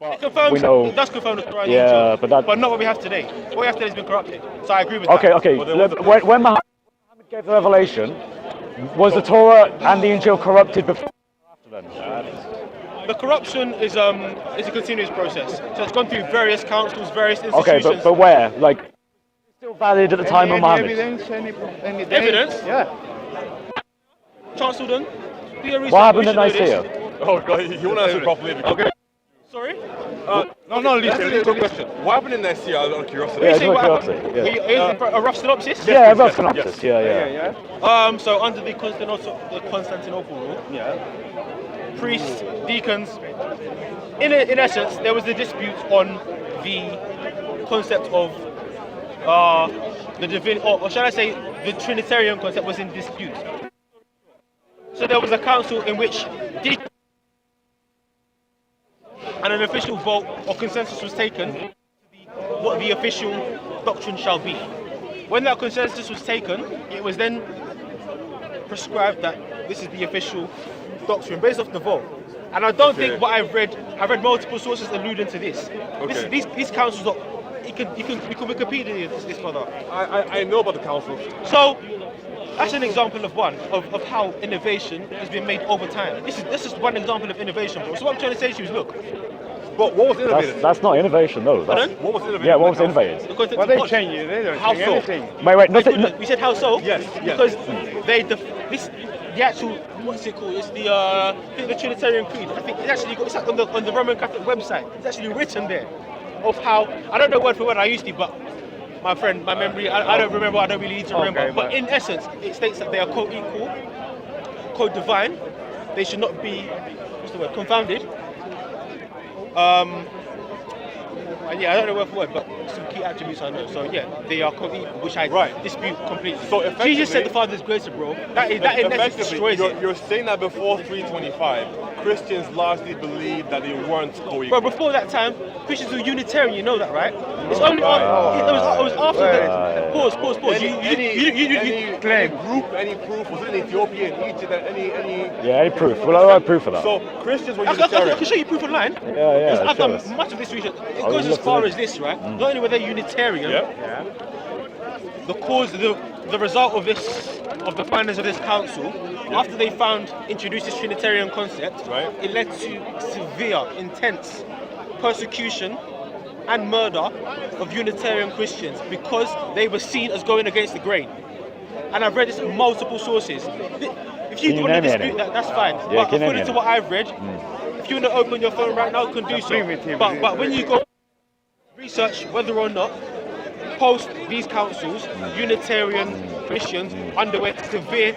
It confirms, we know- it does confirm the Quran and Yeah, the Injil, but not what we have today. What we have today has been corrupted. So I agree with Okay, that. okay. When Muhammad gave the revelation, was the Torah and the Injil corrupted before or after then? The corruption is a continuous process. So it's gone through various councils, various Okay, institutions. but where? Like, still valid at the time of Muhammad? evidence, any Evidence? Yeah. Chancellor, do your research. What happened You at should know Nicaea? this. Oh, God, you want to answer it properly. Okay. Sorry? No, That's listen. a good question. What happened in Nicaea, out of curiosity? Yeah, Say what curiosity, happened. yeah. A rough synopsis? Yeah, rough synopsis. Yeah. So under the Constantinople rule, priests, deacons, in essence, there was a dispute on the concept of the divine, or shall I say, the Trinitarian concept was in dispute. So there was a council in which deacons and an official vote or consensus was taken to what the official doctrine shall be. When that consensus was taken, it was then prescribed that this is the official doctrine based off the vote. And I don't think what I've read multiple sources alluding to this. These councils are, you can Wikipedia this further. I know about the council. So that's an example of one of how innovation has been made over time. This is one example of innovation, bro. So what I'm trying to say to you is, look, But what was innovated? That's not innovation, though. Pardon? What was innovated? Yeah, what was in the council? innovated? the concept Well, of they God. change it. They don't How change so? anything. Wait, nothing. We said how so? Yes. Because the actual, what's it called? It's the I think the Trinitarian Creed. I think it's actually got, it's like on the Roman Catholic website. It's actually written there of how, I don't know word for word, I used to, but my memory, I don't remember. I don't really need to remember. Okay, but in essence, it states that they are co-equal, co-divine. They should not be, what's the word, confounded. And yeah, I don't know word for word, but some key attributes I know. So yeah, they are co-equal, which I dispute completely. So effectively, Jesus said the Father is greater, bro. That in essence destroys it. You're saying that before 325, Christians largely believed that they weren't co-equal. Bro, before that time, Christians were Unitarian, you know that, right? It's only it was after that. Pause. Any proof, was it in Ethiopia, in Egypt, any Yeah, any proof? Well, I have proof of that. So Christians were I Unitarian. can show you proof online. Yeah, I've show done us. much of this research. It I goes would as love to far know. as this, right? Not only were they Unitarian, Yeah. the result of the findings of this council, after they introduced this Trinitarian concept, Right. it led to severe, intense persecution and murder of Unitarian Christians because they were seen as going against the grain. And I've read this in multiple sources. If you Can you want to name any? dispute that, that's fine. Yeah, But can you name according to any? what I've read, if you want to open your phone right now, you can do so. Primitive, But when you go research whether or not post these councils, Unitarian Christians underwent severe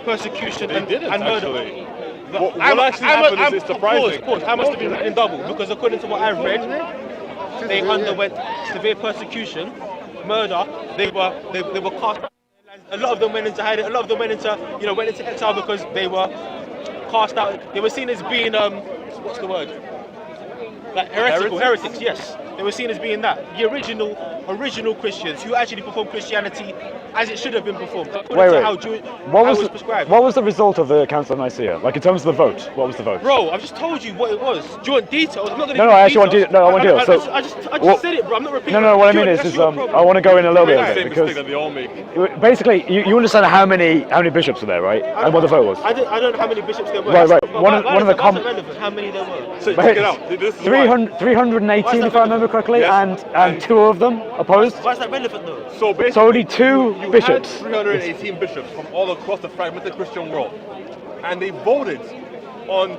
persecution They and didn't murder. actually. What actually happened is surprising. Pause. I must have been in double because according to what I've read, they underwent severe persecution, murder. They were cast. A lot of them went into hiding. A lot of them went into exile because they were cast out. They were seen as being what's the word? Like heretics. Yes, they were seen as being that the original Christians who actually performed Christianity as it should have been performed. Wait. How What was was prescribed. what was the result of the Council of Nicaea? Like in terms of the vote, what was the vote? Bro, I've just told you what it was. Do you want details? I'm not going to No, give I you actually want details. I want details. So I just what- said it, bro. I'm not repeating. No, what I mean That's is your I problem. want to go in a little bit That's of the it same because mistake that they all make. basically you understand how many bishops were there, right? And what the vote was. I don't know how many bishops there were. Right. But One of the why is it relevant? How many there were? So check it out. This is why. 318 if I remember correctly, Yes. and two of them opposed. Why is that relevant though? So basically, So only two you bishops. had 318 bishops from all across the fragmented Christian world, and they voted on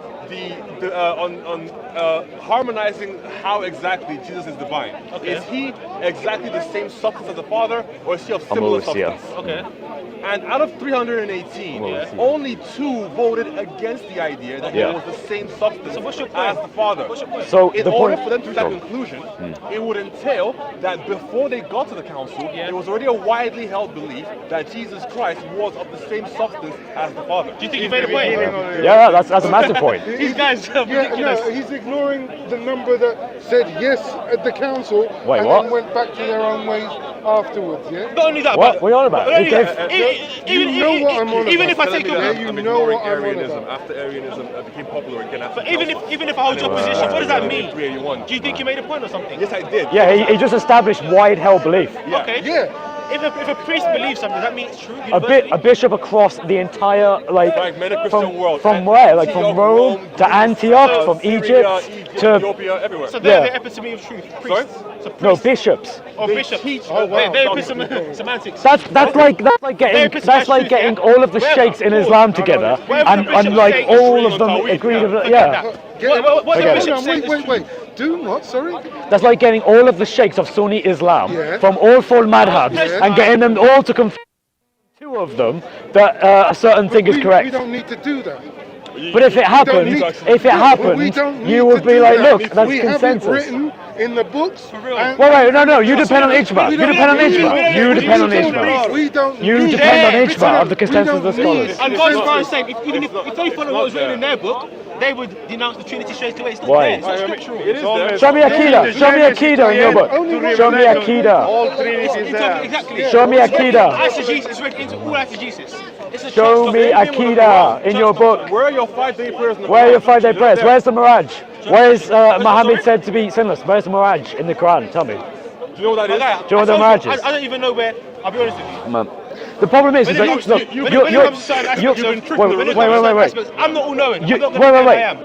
harmonizing how exactly Jesus is divine. Okay. Is he exactly the same substance as the Father, or is he of I'm similar always here. substance? Okay. And out of 318, Well, let's see. only 2 voted against the idea that Yeah. he was the same substance So what's your as point? the Father. What's your point? So In the order point. for them to reach that Sure. conclusion, it would entail that before they got to the council, Yeah. there was already a widely held belief that Jesus Christ was of the same substance as the Father. Do you think you made a point? Yeah, that's a massive point. These guys are Yeah, ridiculous. no, he's ignoring the number that said yes at the council Wait, and what? then went back to their own ways afterwards, yeah? Not only that, What? but What are you on about? not only Who that, gave- even You know what I'm on even about. if I take Yeah, your you I'm know ignoring what I'm on Arianism. about. After Arianism became popular again after but even if I hold your position, what does that mean? Do you think you made a point or something? Yes, I did. Yeah, he just established wide held belief. Yeah. Okay. Yeah. If a priest believes something, does that mean it's true? A bishop across the entire Fragmented Christian world. from where? Like from Antioch, Rome to Greece, Antioch, from Syria, Egypt to Ethiopia, everywhere. So they're Yeah. the epitome of truth. Priests. So no priests bishops. or They bishops. teach- Oh, wow. They're semantics. That's like getting all of the sheikhs in Islam together and like all of them agreed with it. Yeah, What the Okay. bishop Hold said on, is wait, true. wait. Do what? Sorry? that's like getting all of the sheikhs of Sunni Islam Yeah. from all four madhabs Yeah. and getting them all to confirm two of them that a certain thing is We correct. don't need to do that. But if it happens, need- if it We happens, don't need you to would be do like, that. look, that's we have it consensus. written in the books. real. and- Wait, no, you depend on Ijma. We You don't depend on need- Ijma. You we depend on don't Ijma. need- We don't You need depend on that. Ijma of the consensus of the We don't scholars. need- I'd go as far as Listen, saying, if they follow what was written in their book, they would denounce the Trinity straight away. It's not Why? there. It's not scriptural. It is there. Show me Akida. Show me Akida in your book. Show me Akida. All Trinity is there. Exactly. Show me Akida. Eisegesis is read into all eisegesis. It's a Show church me doctrine. Akida in your book. Where are your 5-day prayers? in the Where are your Quran? 5-day prayers? There. Where's the Miraj? Where is Muhammad said to be sinless? Where's the Miraj in the Quran? Tell me. Do you know what that is? Okay, Do you know what the I marriage told is? I don't even know where. I'll be honest with you. Man. The problem is When that it comes look, to- you're, when you're, it comes to certain aspects of- wait, when it comes to certain wait. aspects, I'm not all knowing. You- I'm not wait, gonna wait. say I am.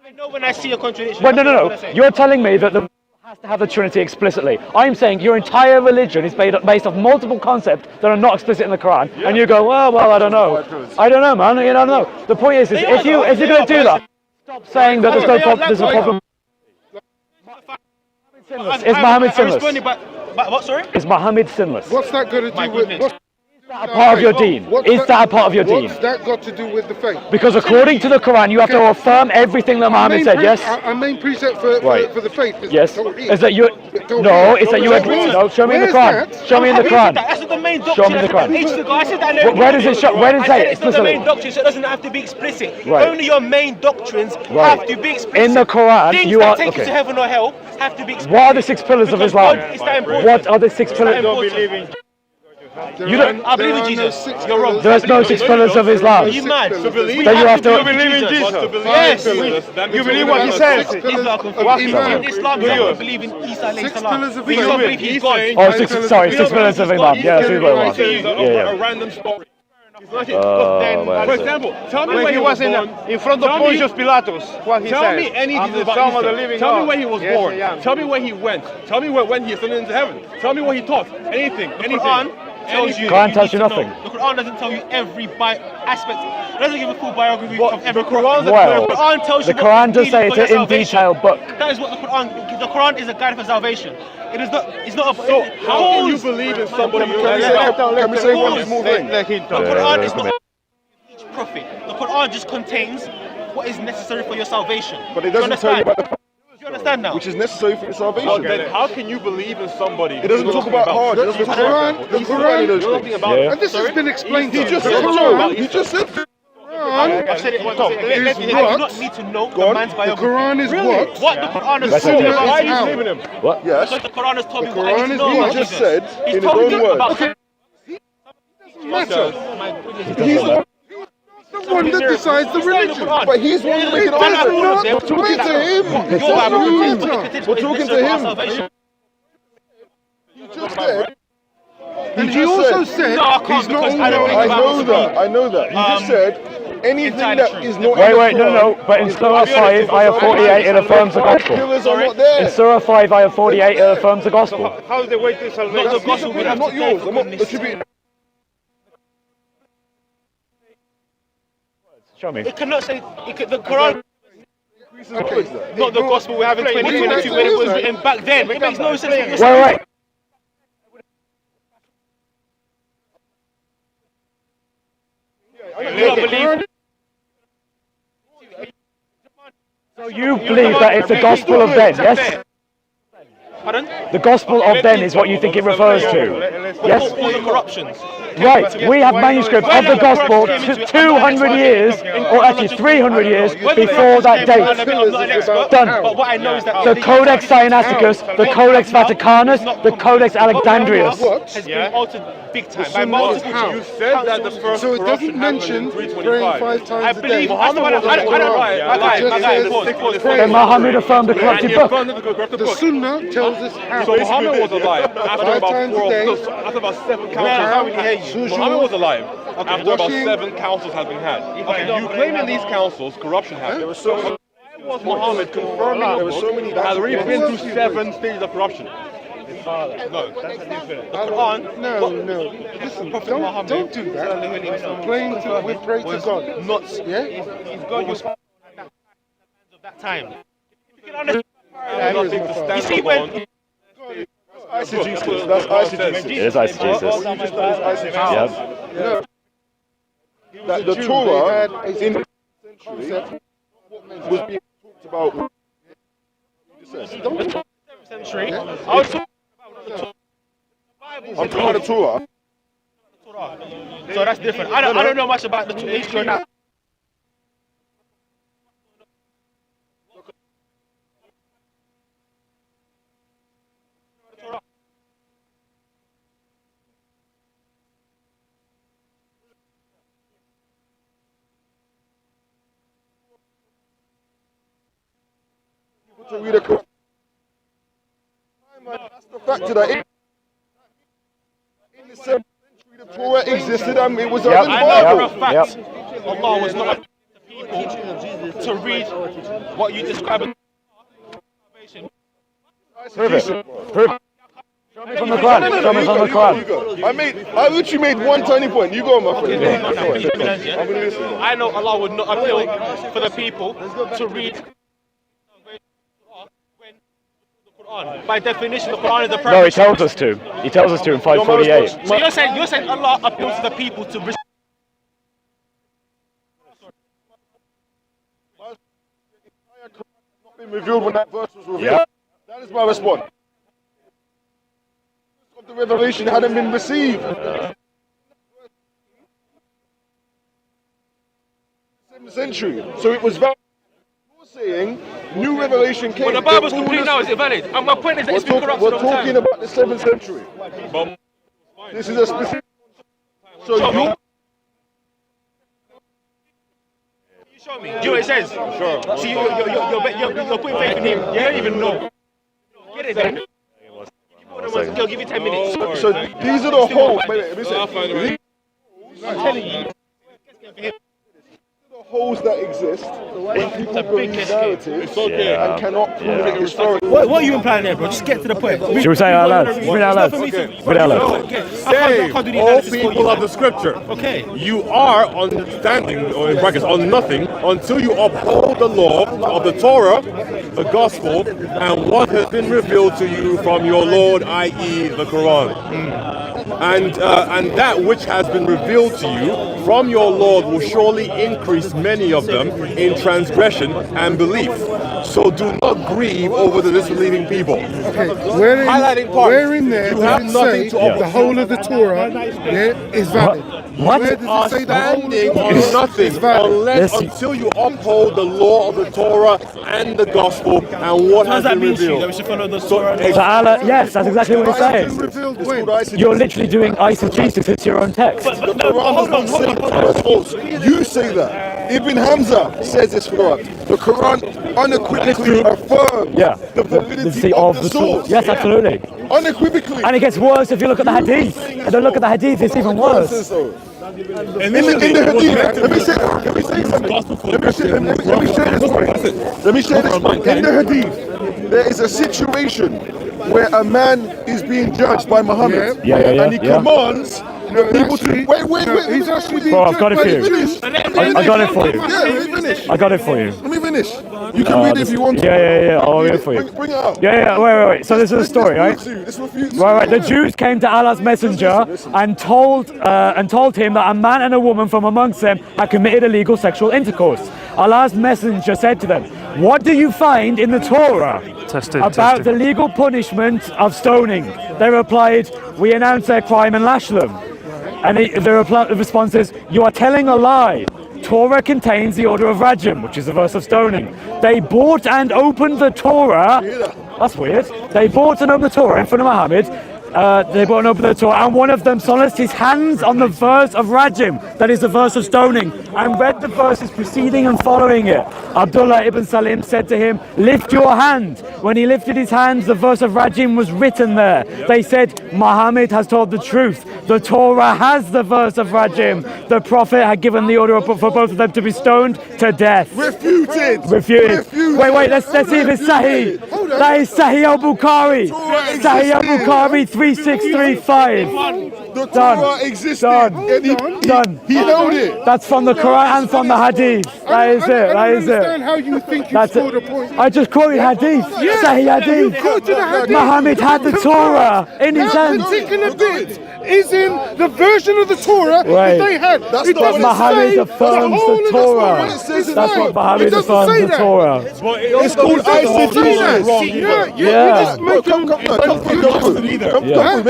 I know when I see a contradiction. But that's what I'm no. gonna say. You're telling me that the has to have the Trinity explicitly. I'm saying your entire religion is based off multiple concepts that are not explicit in the Quran, and you go, well, I don't know. I don't know, man. You don't know. The point is if you're going to do that, stop saying that there's no problem. There's a problem. Is Muhammad sinless? What, sorry? Is Muhammad sinless? What's that got to do with? Is that a part of your deen? Is that a part of your deen? What's that got to do with the faith? Because according to the Quran, you have to affirm everything that Muhammad said. Yes. Our main precept for the faith is Yes. Tawheed. Is that you? No. Is that you agree? No. Show me in the Quran. Show me in the Quran. That's not the main doctrine. Show me in the Quran. I said that. Where does it show? Where does it say it It's not the main explicitly? doctrine, so it doesn't have to be explicit. Right. Only your main doctrines Right. have to be explicit. In the Quran, Things you that are take you to okay. heaven or hell have to be explicit. What are the 6 pillars of Because Islam? God is that important. What are the 6 pillars? You don't. I believe in Jesus. You're wrong. There's no 6 pillars of Islam. Are you mad? To believe- Then you have to. believe in Jesus. Yes. You believe what he says? People are confused. Iman. In Islam, you don't believe in Isa alayhi 6 salam. pillars of We don't Islam. believe he's God. Oh, 6 pillars of Islam. Yeah, 6 pillars. Yeah. A random story. Where For is it? example, tell me When where he was in front of Tell me- Pontius Pilatus, what he Tell said. me anything I'm the about Son of the Isa. living Tell me God. where he was Yes, born. I am. Tell me where he went. Tell me when he ascended into heaven. Tell me what he taught. Anything. Quran tells you. Quran tells you need to nothing. know. The Quran doesn't tell you every aspect. It doesn't give a full biography of every Quran's prophet. a Well, The Quran tells the you what Quran you does need say for it's your an in salvation. detail book. That is what the Quran. The Quran is a guide for salvation. It is not. It's not a. So how can you believe in somebody who Can we say one more thing? The Quran is not each prophet. The Quran just contains what is necessary for your salvation. But it Do you doesn't tell you understand? about the Do you understand now? which is necessary for your salvation. Well, then how can you believe in somebody? It doesn't talk about hard. It doesn't talk about The Quran, Nothing about Yeah. and this has been explained to He just us. said The so. Quran He just said. I've said it once. I do not need to know the man's The biography. Quran is what? What the Quran has That's told me it. about Why do you How? believe in him? What? Yes. because the Quran has told me The what I need Quran to is know what? about He just Jesus. said He's in his told me own words. about Matter. He's the The one that decides the religion. but he's the one who make it doesn't answer. not We're talking to him. It's Your Bible not contains you. what it contains We're for talking necessary to for our him. salvation. He just said. And he just also said- said No, I can't he's not because I don't all think I about know that. I know that. He just said anything entirely that true. is not. Wait, in the no. Quran But in is Surah not 5, ayah 48, it affirms the gospel. Pillars are not In there. Surah 5, ayah 48, it affirms the gospel. How's the way to salvation? Not the gospel, we have Not to yours. pray I'm for not goodness. attributing. Show me. It cannot say the Quran. Okay. Not the gospel we have in 2022 when it was written back then. It makes no sense. What you're saying. Wait. You don't believe. So you believe that it's the gospel of then, yes? Pardon? The gospel of then is what you think it refers to. Yes? All the corruptions. Right, we have manuscripts of the gospel 200 years, or actually 300 years before that date. I'm not an expert, Done. but what I know is that The Codex Sinaiticus, the Codex Vaticanus, the Codex Alexandrinus. has been altered big time by multiple How? You said that the first So it corruption doesn't happened in mention praying 325. 5 I times a day. believe. I don't. Then Muhammad affirmed the corrupted book. The Sunnah tells us how. So Muhammad was alive after 5 about times a 4, day. after about 7 I councils. really hear you. Muhammad was alive after about Washing. 7 councils had been had. You claim in these councils corruption happened. Why was Muhammad confirming There a were book so many. that had already been through 7 stages of corruption? No, the Quran. No. Listen, don't do that. We pray to God. Not. Yeah? If God was of that time. You can understand. Nothing to stand You see upon. when. Eisegesis. That's eisegesis. It is eisegesis. Yep. That the Torah in the century was being talked about. Century. I was talking about the Torah. I'm talking about the Torah. So that's different. I don't know much about the history of that. To read a Quran. That's the factor that in the 7th century the Torah existed and it was Yep. in the I know for a Bible. fact Allah was not people to read what you describe as salvation. Prove it. Prove it. Show me from the Quran. Show me from the Quran. I literally made one tiny point. You go, my friend. I'm gonna listen. I know Allah would not appeal for the people to read the Quran. By definition, the Quran is the No, primary. he tells us to. He tells us to in 548. So you're saying Allah appeals to the people to not been revealed when that verse was revealed. Yeah. That is my response. Of the revelation hadn't been received. 7th century. So it was valid. You're saying new revelation came. When the Bible's complete now, is it valid? And my point is that it's been corrupted We're over time. talking about the 7th century. This is a specific. So you. Show me. Do you know what it says? Sure. See, you're putting faith in him. You don't even know. Get it then. He'll give you 10 minutes. So these are the holes. Wait, let me say. I'm telling you. The holes that exist when people believe narratives Yeah. and cannot prove it historically. What are you implying there, bro? Just get to the point. Should we say it out loud? Read it out loud. Read it out loud. Say, all people of the scripture. Okay. You are understanding, or in brackets, on nothing until you uphold the law of the Torah, the gospel, and what has been revealed to you from your Lord, i.e. the Quran. And that which has been revealed to you from your Lord will surely increase many of them in transgression and belief. So do not grieve over the disbelieving people. Okay, Highlighting part. where in there You have does it nothing say to offer. the whole of the Torah is valid? What? Where does it say the whole of the Standing Torah on nothing is valid? unless Yes. until you uphold the law of the Torah and the gospel and what has been revealed. should follow the So, So Allah, yes, that's exactly what he's It's saying. revealed It's when? called You're literally doing eisegesis into your own text. The Quran does not say it's false. You say that. Ibn Hamza says it's corrupt. The Quran unequivocally affirms Yeah. the validity of the source. Yes, absolutely. Unequivocally. And it gets worse if you look at the hadith. And then look at the hadith, it's even worse. In the hadith, let me say this. In the hadith, there is a situation where a man is being judged by Muhammad, Yeah, and he commands the people to wait. He's actually being Bro, I've got it for judged by you. the Jews. I got it for you. Yeah, let me finish. I got it for you. Let me finish. You can read it if you want to. Yeah, I'll read it for you. Bring it out. Yeah, wait. So this is the story, right? This refutes. Right. The Jews came to Allah's messenger and told him that a man and a woman from amongst them had committed illegal sexual intercourse. Allah's messenger said to them, "What do you find in the Torah about the legal punishment of stoning?" They replied, "We announce their crime and lash them." And the response is, "You are telling a lie. Torah contains the order of Rajam, which is a verse of stoning." They bought and opened the Torah. That's weird. They bought and opened the Torah in front of Muhammad. They bought and opened the Torah, and one of them solaced his hands on the verse of Rajam, that is the verse of stoning, and read the verses preceding and following it. Abdullah ibn Salim said to him, "Lift your hand." When he lifted his hands, the verse of Rajam was written there. They said, "Muhammad has told the truth. The Torah has the verse of Rajam. The Prophet had given the order for both of them to be stoned to death." Refuted. Refuted. Wait, let's see if it's Sahih. That is Sahih al-Bukhari. Sahih al-Bukhari 3635. The Done. Torah existed. Done. And Done. he held it. That's from the Quran and from the Hadith. That is I don't it. understand how you think you That's scored a it. point. I just quoted Hadith. Sahih Hadith. quoted a hadith. Muhammad had the Torah in his That hand. particular bit is in the version of the Torah Right. that they had. That's It not doesn't what Muhammad say affirms whole the of Torah. is That's fine. what Muhammad It doesn't affirms say the that. Torah. It's called It doesn't say that. ICT. Yeah. Just make Come through. Make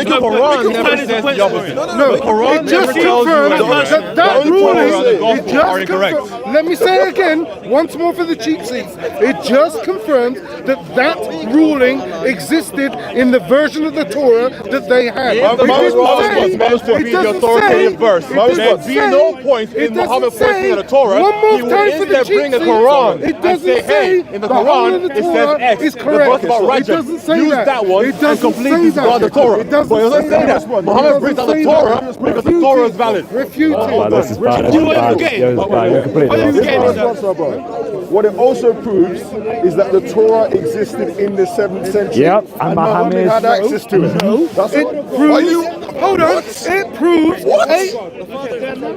it Quran never says the opposite. No, it just confirms that ruling. It just confirms. Let me say it again, once more for the cheap seats. It just confirms that ruling existed in the version of the Torah that they had. The authoritative verse. There'd be no point in Muhammad pointing at the Torah. One more He would time for the instead cheap bring a seats. Quran It and doesn't say, hey, in the whole Quran of the it Torah says X. is The correct. verse about It Rajam. doesn't say Use that. that one It and doesn't completely say that. discard the Torah. It doesn't But it doesn't say say that. that. Muhammad brings without the say Torah that. because the Torah is valid. Refute Oh, it. this is bad. This is bad. You're completely lost. What it also proves is that the Torah existed in the 7th century. Yep, and Muhammad had access to it. That's It what, proves. Hold on. It proves.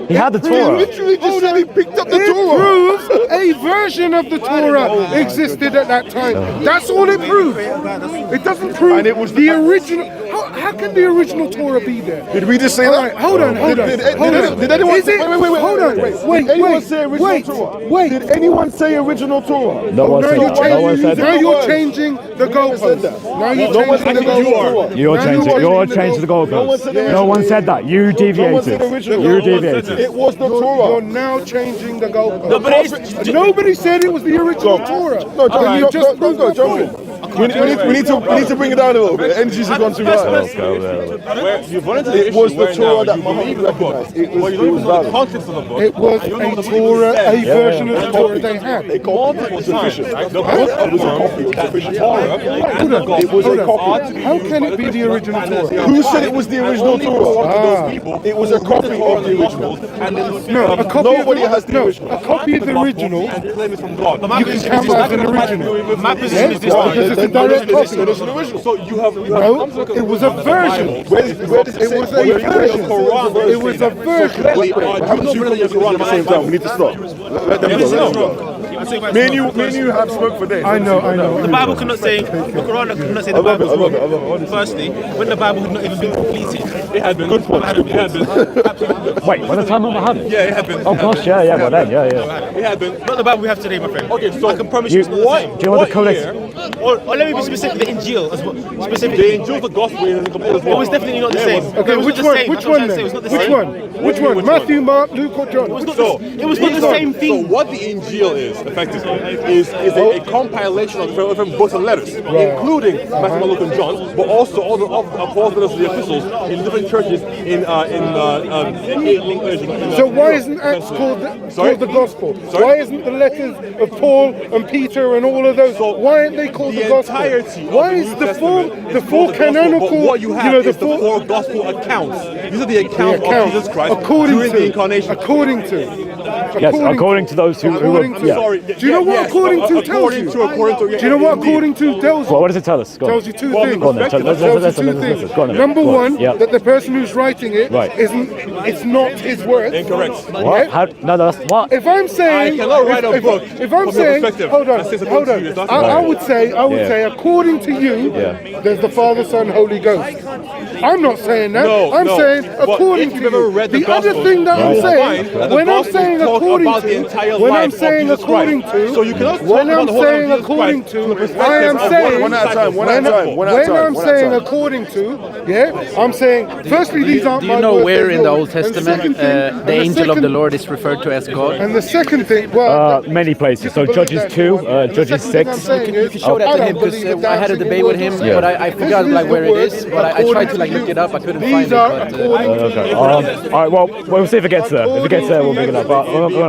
He had the He Torah. literally just said he picked up the It Torah. proves a version of the Torah existed at that time. That's all it proves. It doesn't prove And it was the original. How can the original Torah be there? Did we just say All that? right, hold on. Did anyone Is it? Hold on. Did anyone say original Torah? Wait. Did anyone say original Torah? No one Now said you're that. No one said changing. Now that. you're changing the goalposts. Now you're No one changing the said you are. goalposts. You're Now changing. You're changing the No one goalposts. said No one said that. You No one deviated. said original. You deviated. It was the You're Torah. now changing the goalposts. No, but it's- Nobody said it was the original Torah. No, John, You just don't go, proved jump in. We need to bring it down a little bit. Energy's has gone too high. Where you've run into the It issue was the where Torah now that you Muhammad believe in the book, recognized. but you don't even know the valid. context of the book. It was and you don't know a what the Torah, said. a version of the Torah they had. A copy was sufficient. The book affirmed that the Torah and the It was a Gospel copy. How can it be the original Torah? Who said it was the original Torah? It was a copy of the original. No, a copy Nobody has the no, original. a copy of the original. and claim it from God. You can count as an original. My position is this. Because it's a direct copy. It is an original. So you have No, it was a version. Where does it It was a version. It was a version. Haven't you come to Quran at the same time? We need to stop. Let them go. Let them go. Me and you have spoke for days. I know. The Bible cannot say, the Quran cannot say the love it, Bible I love is it, I love it, wrong. honestly. Firstly, when the Bible had not even been completed. It had been. Good point. It had been. Wait, by the time of Muhammad? Yeah, it had been. Oh gosh, yeah. Well then, yeah. It had been. Not the Bible we have today, my friend. Okay, so I can promise you, it's not the what? same. Do you know what the codex? year? Or let me be specific, the Injil as well. The Specifically. angels, the gospel, and the complete as It well. was definitely not the same. Okay, It was which not the one? same. Which That's what one I'm saying. It then? was not the Which same. one? Which one? Which Matthew, Mark, Luke, or John? It was not So- the, it was not the same So thing. what the Injil is, effectively, is a compilation of different books and letters, including Matthew, Luke, and John, but also all the Paul's letters to the epistles in different churches in English. So why isn't Acts called the Gospel? Sorry? Why isn't the letters of Paul and Peter and all of those? Why aren't they called the Gospel? entirety Why of is New the Testament is four called the gospel, canonical? but what you have the is the four gospel accounts. These are the accounts of Jesus Christ during the incarnation. According to. Yes, according to those who According were. to. Yeah. Sorry. Do you know what according to tells you? According to, Do you know what according to tells Well, you? what does it tell us? Go on. Tells you two Well, things. Go on then. Let's Tells you listen. two things. Go on then. Number Go on. one, Yeah. that the person who's writing it Right. it's not his words. Incorrect. What? How? No, that's what? If I'm saying, I cannot write a if, book if I'm from your saying, perspective hold on, and say something hold to on. you, it's not I right. would say, according to you, Yeah. there's the Father, Son, Holy Ghost. I'm not saying that. No, I'm no. saying But according if to you've ever you. read the other Gospels, thing that you I'm will saying, find that the when I'm Gospels saying talk according about the to, entire when I'm life of saying Jesus according Christ. to, So you cannot talk when about I'm the whole saying of Jesus according Christ to, from the I perspective am of saying one at a time, one at a when time, one at a when time, I'm one at a saying time. according to, I'm saying firstly these aren't Do you my know words, where they're in the yours. Old And Testament second thing- and the angel of the second- Lord is referred to as God? And the second thing, well, Many places. So believe Judges that 2, one. And the Judges second thing I'm 6. saying You is, can show I that to don't him because believe that I had a actually debate with words him, are but saying. I forgot This like is where the it words is. But I according tried to to like you. look it up. I couldn't These find are it. But according to Okay. you. All right. Well, we'll see if it gets there. If it gets there, we'll bring it up. But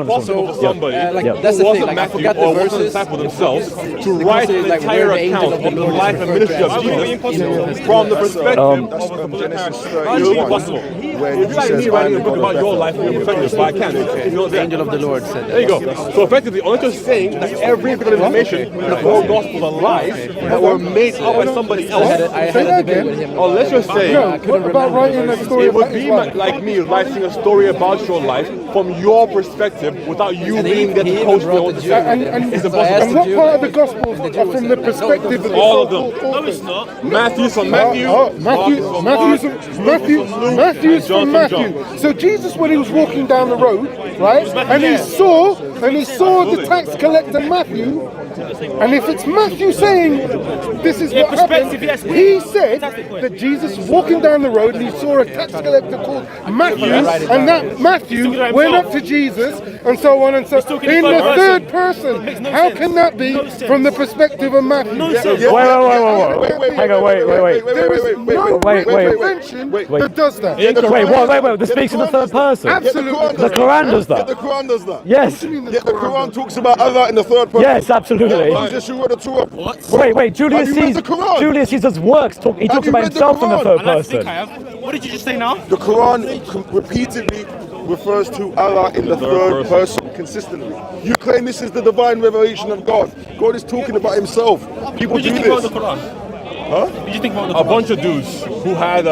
Possible for somebody like, Yeah. that's who the thing. wasn't Like I Matthew forgot the or wasn't a verses. disciple themselves to Because write it's an like entire where the angel account of the of the Lord is life and referred ministry to of as Jesus from the perspective That's Genesis It's 30. impossible. When If he you like says, me "I am writing a the book God about of your Bethel." life from your perspective, but I can't. If you know The that. angel of the Lord said There you go. that. So effectively, I'm just saying that every bit of information in the four gospels are lies that were made up by somebody else. I had a debate with him. Oh, let's just say, No, I couldn't what about remember writing a story it would about be his life? like me writing a story about your life from your perspective without you And being there he to even coach me wrote on the the Jew. And It's So I impossible. asked and the what Jew, part of the and Gospels the Jew are from said the that. perspective of the All of them. so-called No, it's not. Matthew's from Matthew. Matthew's from Matthew. So Jesus, when he was walking down the road, right, and he saw the tax collector Matthew, and if it's Matthew saying this is what happened, perspective, yes. he said Fantastic point. that Jesus was walking down the road and he saw a tax collector called Matthew, and that Matthew went up to Jesus, and so on and so on. talking In in the third third person. person, Makes no how sense. can that be No sense. from the perspective of Matthew? No sense. Wait. Hang on, wait. There is no Wait. convention that does that. Wait. This speaks in the third person. Absolutely. The Quran does Yeah, that. the Quran does that. Yes. Yet the Quran talks about Allah in the third person. Yes, absolutely. Jesus, you wrote the Torah. Wait. Julius Have you read Caesar. the Quran? Julius Caesar's works. He talks you about read the himself in the Quran? third I like to think person. I have. What did you just say now? The Quran repeatedly refers to Allah in the third person consistently. You claim this is the divine revelation of God. God is talking about himself. People What did do you think about this. the Quran? Huh? What did you think about the A Quran? bunch of dudes who had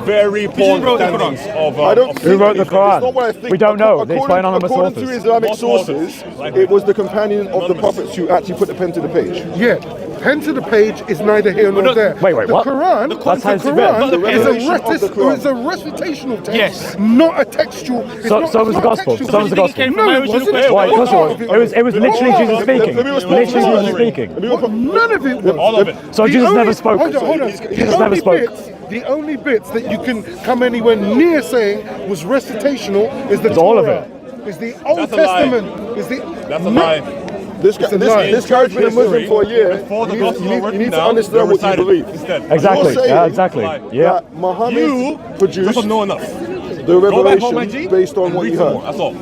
very Who poor wrote the understandings of. I don't Who wrote the It's not what I Quran? think. We don't know. It's by anonymous According to authors. Islamic What sources, authors? it was the companion of the prophets who actually put the pen to the page. Yeah, pen to the page is neither here nor there. Wait, the what? Quran, That's how it's read. the Quran is revelation of the Quran. a recitational text, Yes. not a textual. It's So- not- so was it's the not gospel. textual. So was the gospel. No, it wasn't. Why? Of course it was. It was literally Jesus speaking. Let me respond Literally to Jesus that. speaking. None of it was. All of it. So The Jesus only- never spoke. Hold on. Jesus never spoke. The only bits that you can come anywhere near saying was recitational is the It's all of Torah, it. is the Old That's a lie. Testament, is the. That's a lie. This guy's been a Muslim for a year. Before the You gospel need written to down, understand they're what you recited believe. instead. Exactly. You're saying Yeah, exactly. Yeah. That Muhammad You produced doesn't know enough. the Go back home, my revelation G. based on and what read you some heard. more. That's all.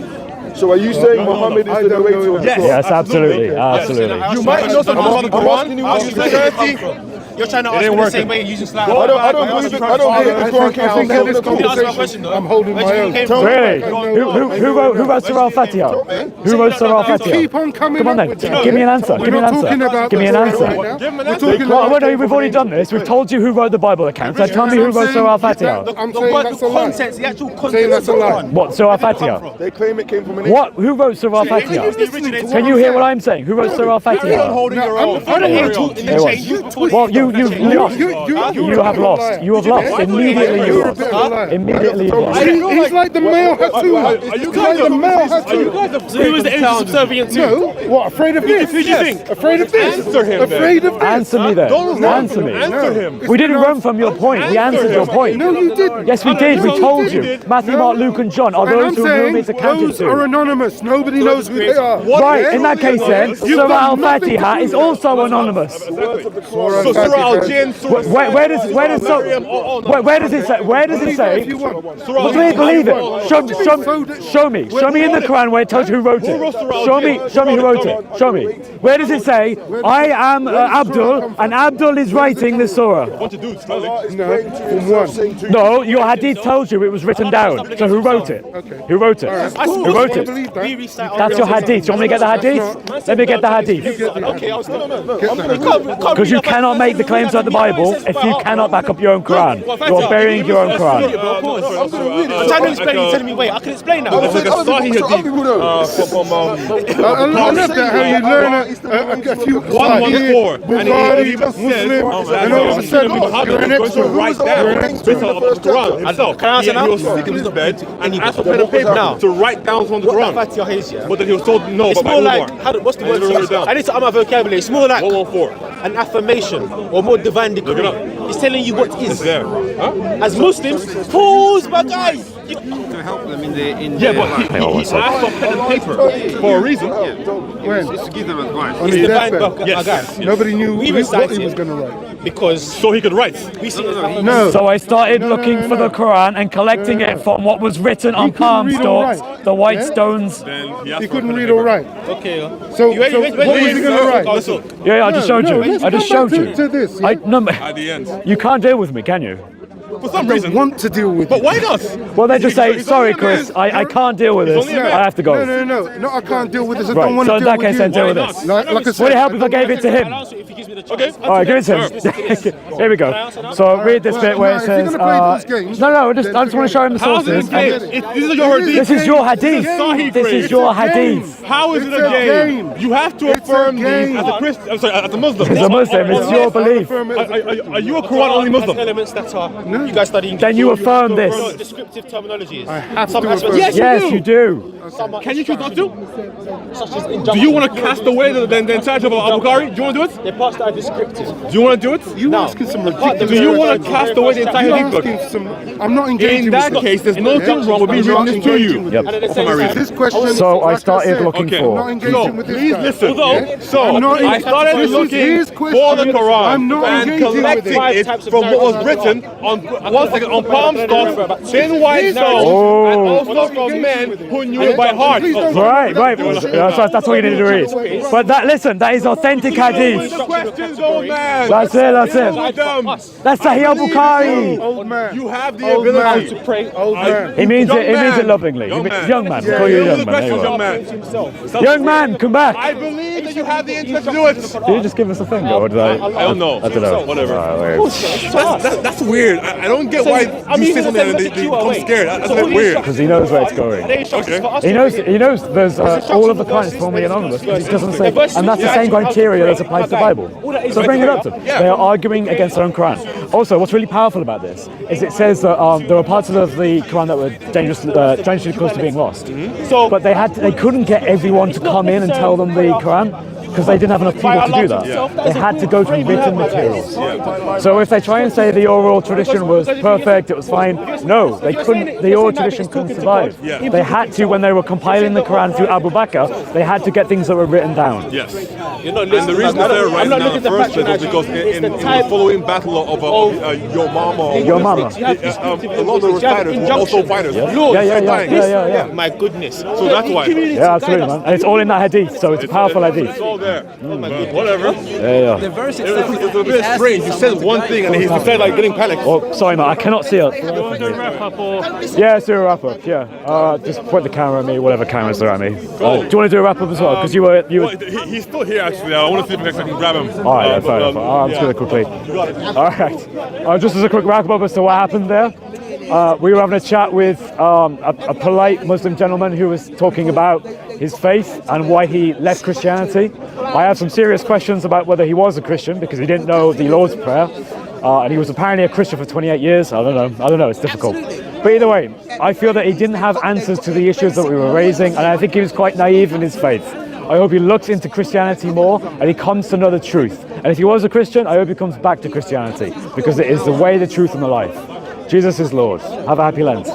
So are you saying Muhammad I is the don't know narrator of the Yes. Quran? Yes, absolutely. Yes. Absolutely. You might know something about the I'm Quran. asking you what you think. Christianity. You're trying to It ask ain't me the working. same way you're using slang. I don't believe it. I don't believe the Quran came from think heaven. this conversation, I'm holding my own. Really? Who wrote Surah Al-Fatiha? Who wrote Surah Al-Fatiha? Keep on coming Come on up then. with that. Give me an answer. We're Give me an not talking answer. about Give me an the answer. Quran right now. Give him an We're answer. talking Well, about no, we've already done this. We've told you who wrote the Bible accounts. I tell me who wrote Surah Al-Fatiha. I'm The saying word, that's the a lie. contents, the actual Saying content that's of a the lie. Quran. What? Surah Al-Fatiha? They claim it came from an What? Who wrote Surah Al-Fatiha? Can you hear what I'm saying? Who wrote Surah You're Al-Fatiha? holding your I'm- own. I don't Carry want on. to- Hey, what? Well, you've lost. You have lost. You have lost. Immediately you You're a lost. bit of a liar. Immediately you lost. He's like the male Hattua. Are you He's guys like the male Are you Hattua. guys Who was the angel subservient to? No, what? Afraid of this? Who do you think? Afraid of this? Answer him then. Afraid of this? Answer me then. Don't run Answer from me. him. Answer him. We didn't run from your point. We answered your point. No, you didn't. Yes, we did. We No, told you you. did. Matthew, Mark, Luke, and John are And I'm those who saying it's accounted those are to. anonymous. Nobody knows who they are. Right, in that case then, You've Surah got nothing to Al-Fatiha do is with also anonymous. So Surah Al-Jinn, Surah Where does it say? Where does it say? Well, do you believe it? Show me. Show me in the Quran where it tells you who wrote it. Show me who wrote it. Show me. Where does it say, I am Abdul, and Abdul is writing this surah? bunch of dudes, clearly. No, from one. No, your hadith tells you it was written down. So who wrote it? Who wrote it? Who wrote I it? believe that. That's your hadith. You want me to get the hadith? Let me get the hadith. Okay, I was Because you cannot make the claims about the Bible if you cannot back up your own Quran. You are burying your own Quran. I'm trying to explain. You're telling me, wait, I can explain now. It's like a Sahih hadith I love that how you learn a few 114, and Bukhari, he even says Muslim, and all of a sudden you're an going to expert. write down based on the Quran himself. Can I answer He was now? sitting in his bed and asked for pen and paper Now. to write down from the What Quran. that Fatiha is, yeah? But then he was told no, It's but by more like, Umar. what's the And word? he wrote it down. I need to add my vocabulary. It's more like 114. an affirmation or more divine decree. Look it It's telling you what It's is. there. Huh? As Muslims, pause, my guys. To help them in Yeah, but he asked for pen and paper for a reason. When? just to give them advice. On It's his divine, deathbed. my Yes. guys. Nobody knew We what recite he it. was going to write. Because So he could write. we see it. No. So I started looking for the Quran and collecting it from what was written on couldn't palm read or stalks, write. the white Yeah? stones. Then He couldn't read or write. Okay. So, You ready? so Wait, what was he going to write? Listen, Yeah, I just showed you. let's I just come showed back you. to this. Yeah? No, at the end. you can't deal with me, can you? For some I reason. want to deal with But it. why not? Well, they just say, He's sorry, only a man. Chris, I can't deal with this. only a man. I have to go. No, I can't deal with this. I Right, don't want so to in deal that with case, you. then deal with Why this. Like I Would said, it help if I gave it to him? I'll answer if you gives me the chance. Okay. All right, give it to him. Here we go. So read this bit where it If you're says, gonna play those games, no, I just want to show him the How's it a sources. game? This is your hadith. This is your hadith. Sahih This grade. is your It's a game. hadith. How is it It's a a game? game. You have to It's a affirm these game. as a Christian. I'm sorry, as a Muslim. As a Muslim, it's your belief. Are you a Quran only Muslim? Elements that are you guys studying. Then you affirm No, this. descriptive terminologies. have Some to aspects. affirm. Yes, you do. Can you choose not to? Such as Do you want to cast away the entirety of Al-Bukhari? Do you want to do it? the parts that are descriptive. Do you want to do it? You asking some Do ridiculous you want to cast away the entire You're hadith book? asking some. I'm not engaging In that with case, there's nothing wrong with me I'm not reading this to engaging you. with Yep. this. And then it says This question. So I like started said, looking Okay. I'm not for. engaging with this Please guy. listen. Yeah? So I'm not I started this is looking his for the question. Quran I'm not and engaging with collecting it. it types of from what was narratives. written on one second on palm stalks, thin white stones, and also from men who knew it by heart. Please don't- Right. That's what you need to read. But that, listen, that is authentic hadith. Questions, old man. That's it, that's it. Adam, That's Sahih Bukhari. Old man. you have the Old ability man. To pray. Old man. He means Young it. He means it man. lovingly. Young He means- man. Young man. Yeah, Call you yeah, young the man. There you questions, go. young man. Young man, come back. I believe that you have the intellect to do it. Did you just give us a finger, or did I? I don't know. I don't know. Whatever. Alright, weird. That's weird. I don't get why you say something and they become scared. That's a bit weird. Because he knows where it's going. Okay. He knows. He knows. There's all of the clients formally anonymous, but he doesn't say. And that's the same criteria that applies to the Bible. So bring it up to them. They are arguing against their own Quran. Also, what's really powerful about this is it says that there were parts of the Quran that were dangerously close to being lost. But they couldn't get everyone to come in and tell them the Quran, because they didn't have enough people to do that. They had to go to written materials. So if they try and say the oral tradition was perfect, it was fine, no, they couldn't. The oral tradition couldn't survive. They had to, when they were compiling the Quran through Abu Bakr, they had to get things that were written down. Yes. And the reason they're right now in the first place was because in the following battle of Your Mama, Your Mama. a lot of the reciters were also fighters. Yeah. My goodness. So that's why. Yeah, absolutely, man. And it's all in that hadith, so it's a powerful hadith. It's all there. Whatever. Yeah. The verse It's a bit strange. He says one thing and he said like getting panicked. Oh, sorry, man, I cannot see it. Yeah, let's do a wrap up. Yeah, just point the camera at me, whatever cameras are at me. Do you want to do a wrap up as well? Because you were. He's still here actually. I want to see if I can grab him. All right, fair enough. I'm just going to quickly. All right. Just as a quick wrap up as to what happened there. We were having a chat with a polite Muslim gentleman who was talking about his faith and why he left Christianity. I have some serious questions about whether he was a Christian, because he didn't know the Lord's Prayer, and he was apparently a Christian for 28 years. I don't know. It's difficult. But either way, I feel that he didn't have answers to the issues that we were raising, and I think he was quite naive in his faith. I hope he looks into Christianity more and he comes to know the truth. And if he was a Christian, I hope he comes back to Christianity, because it is the way, the truth, and the life. Jesus is Lord. Have a happy Lent.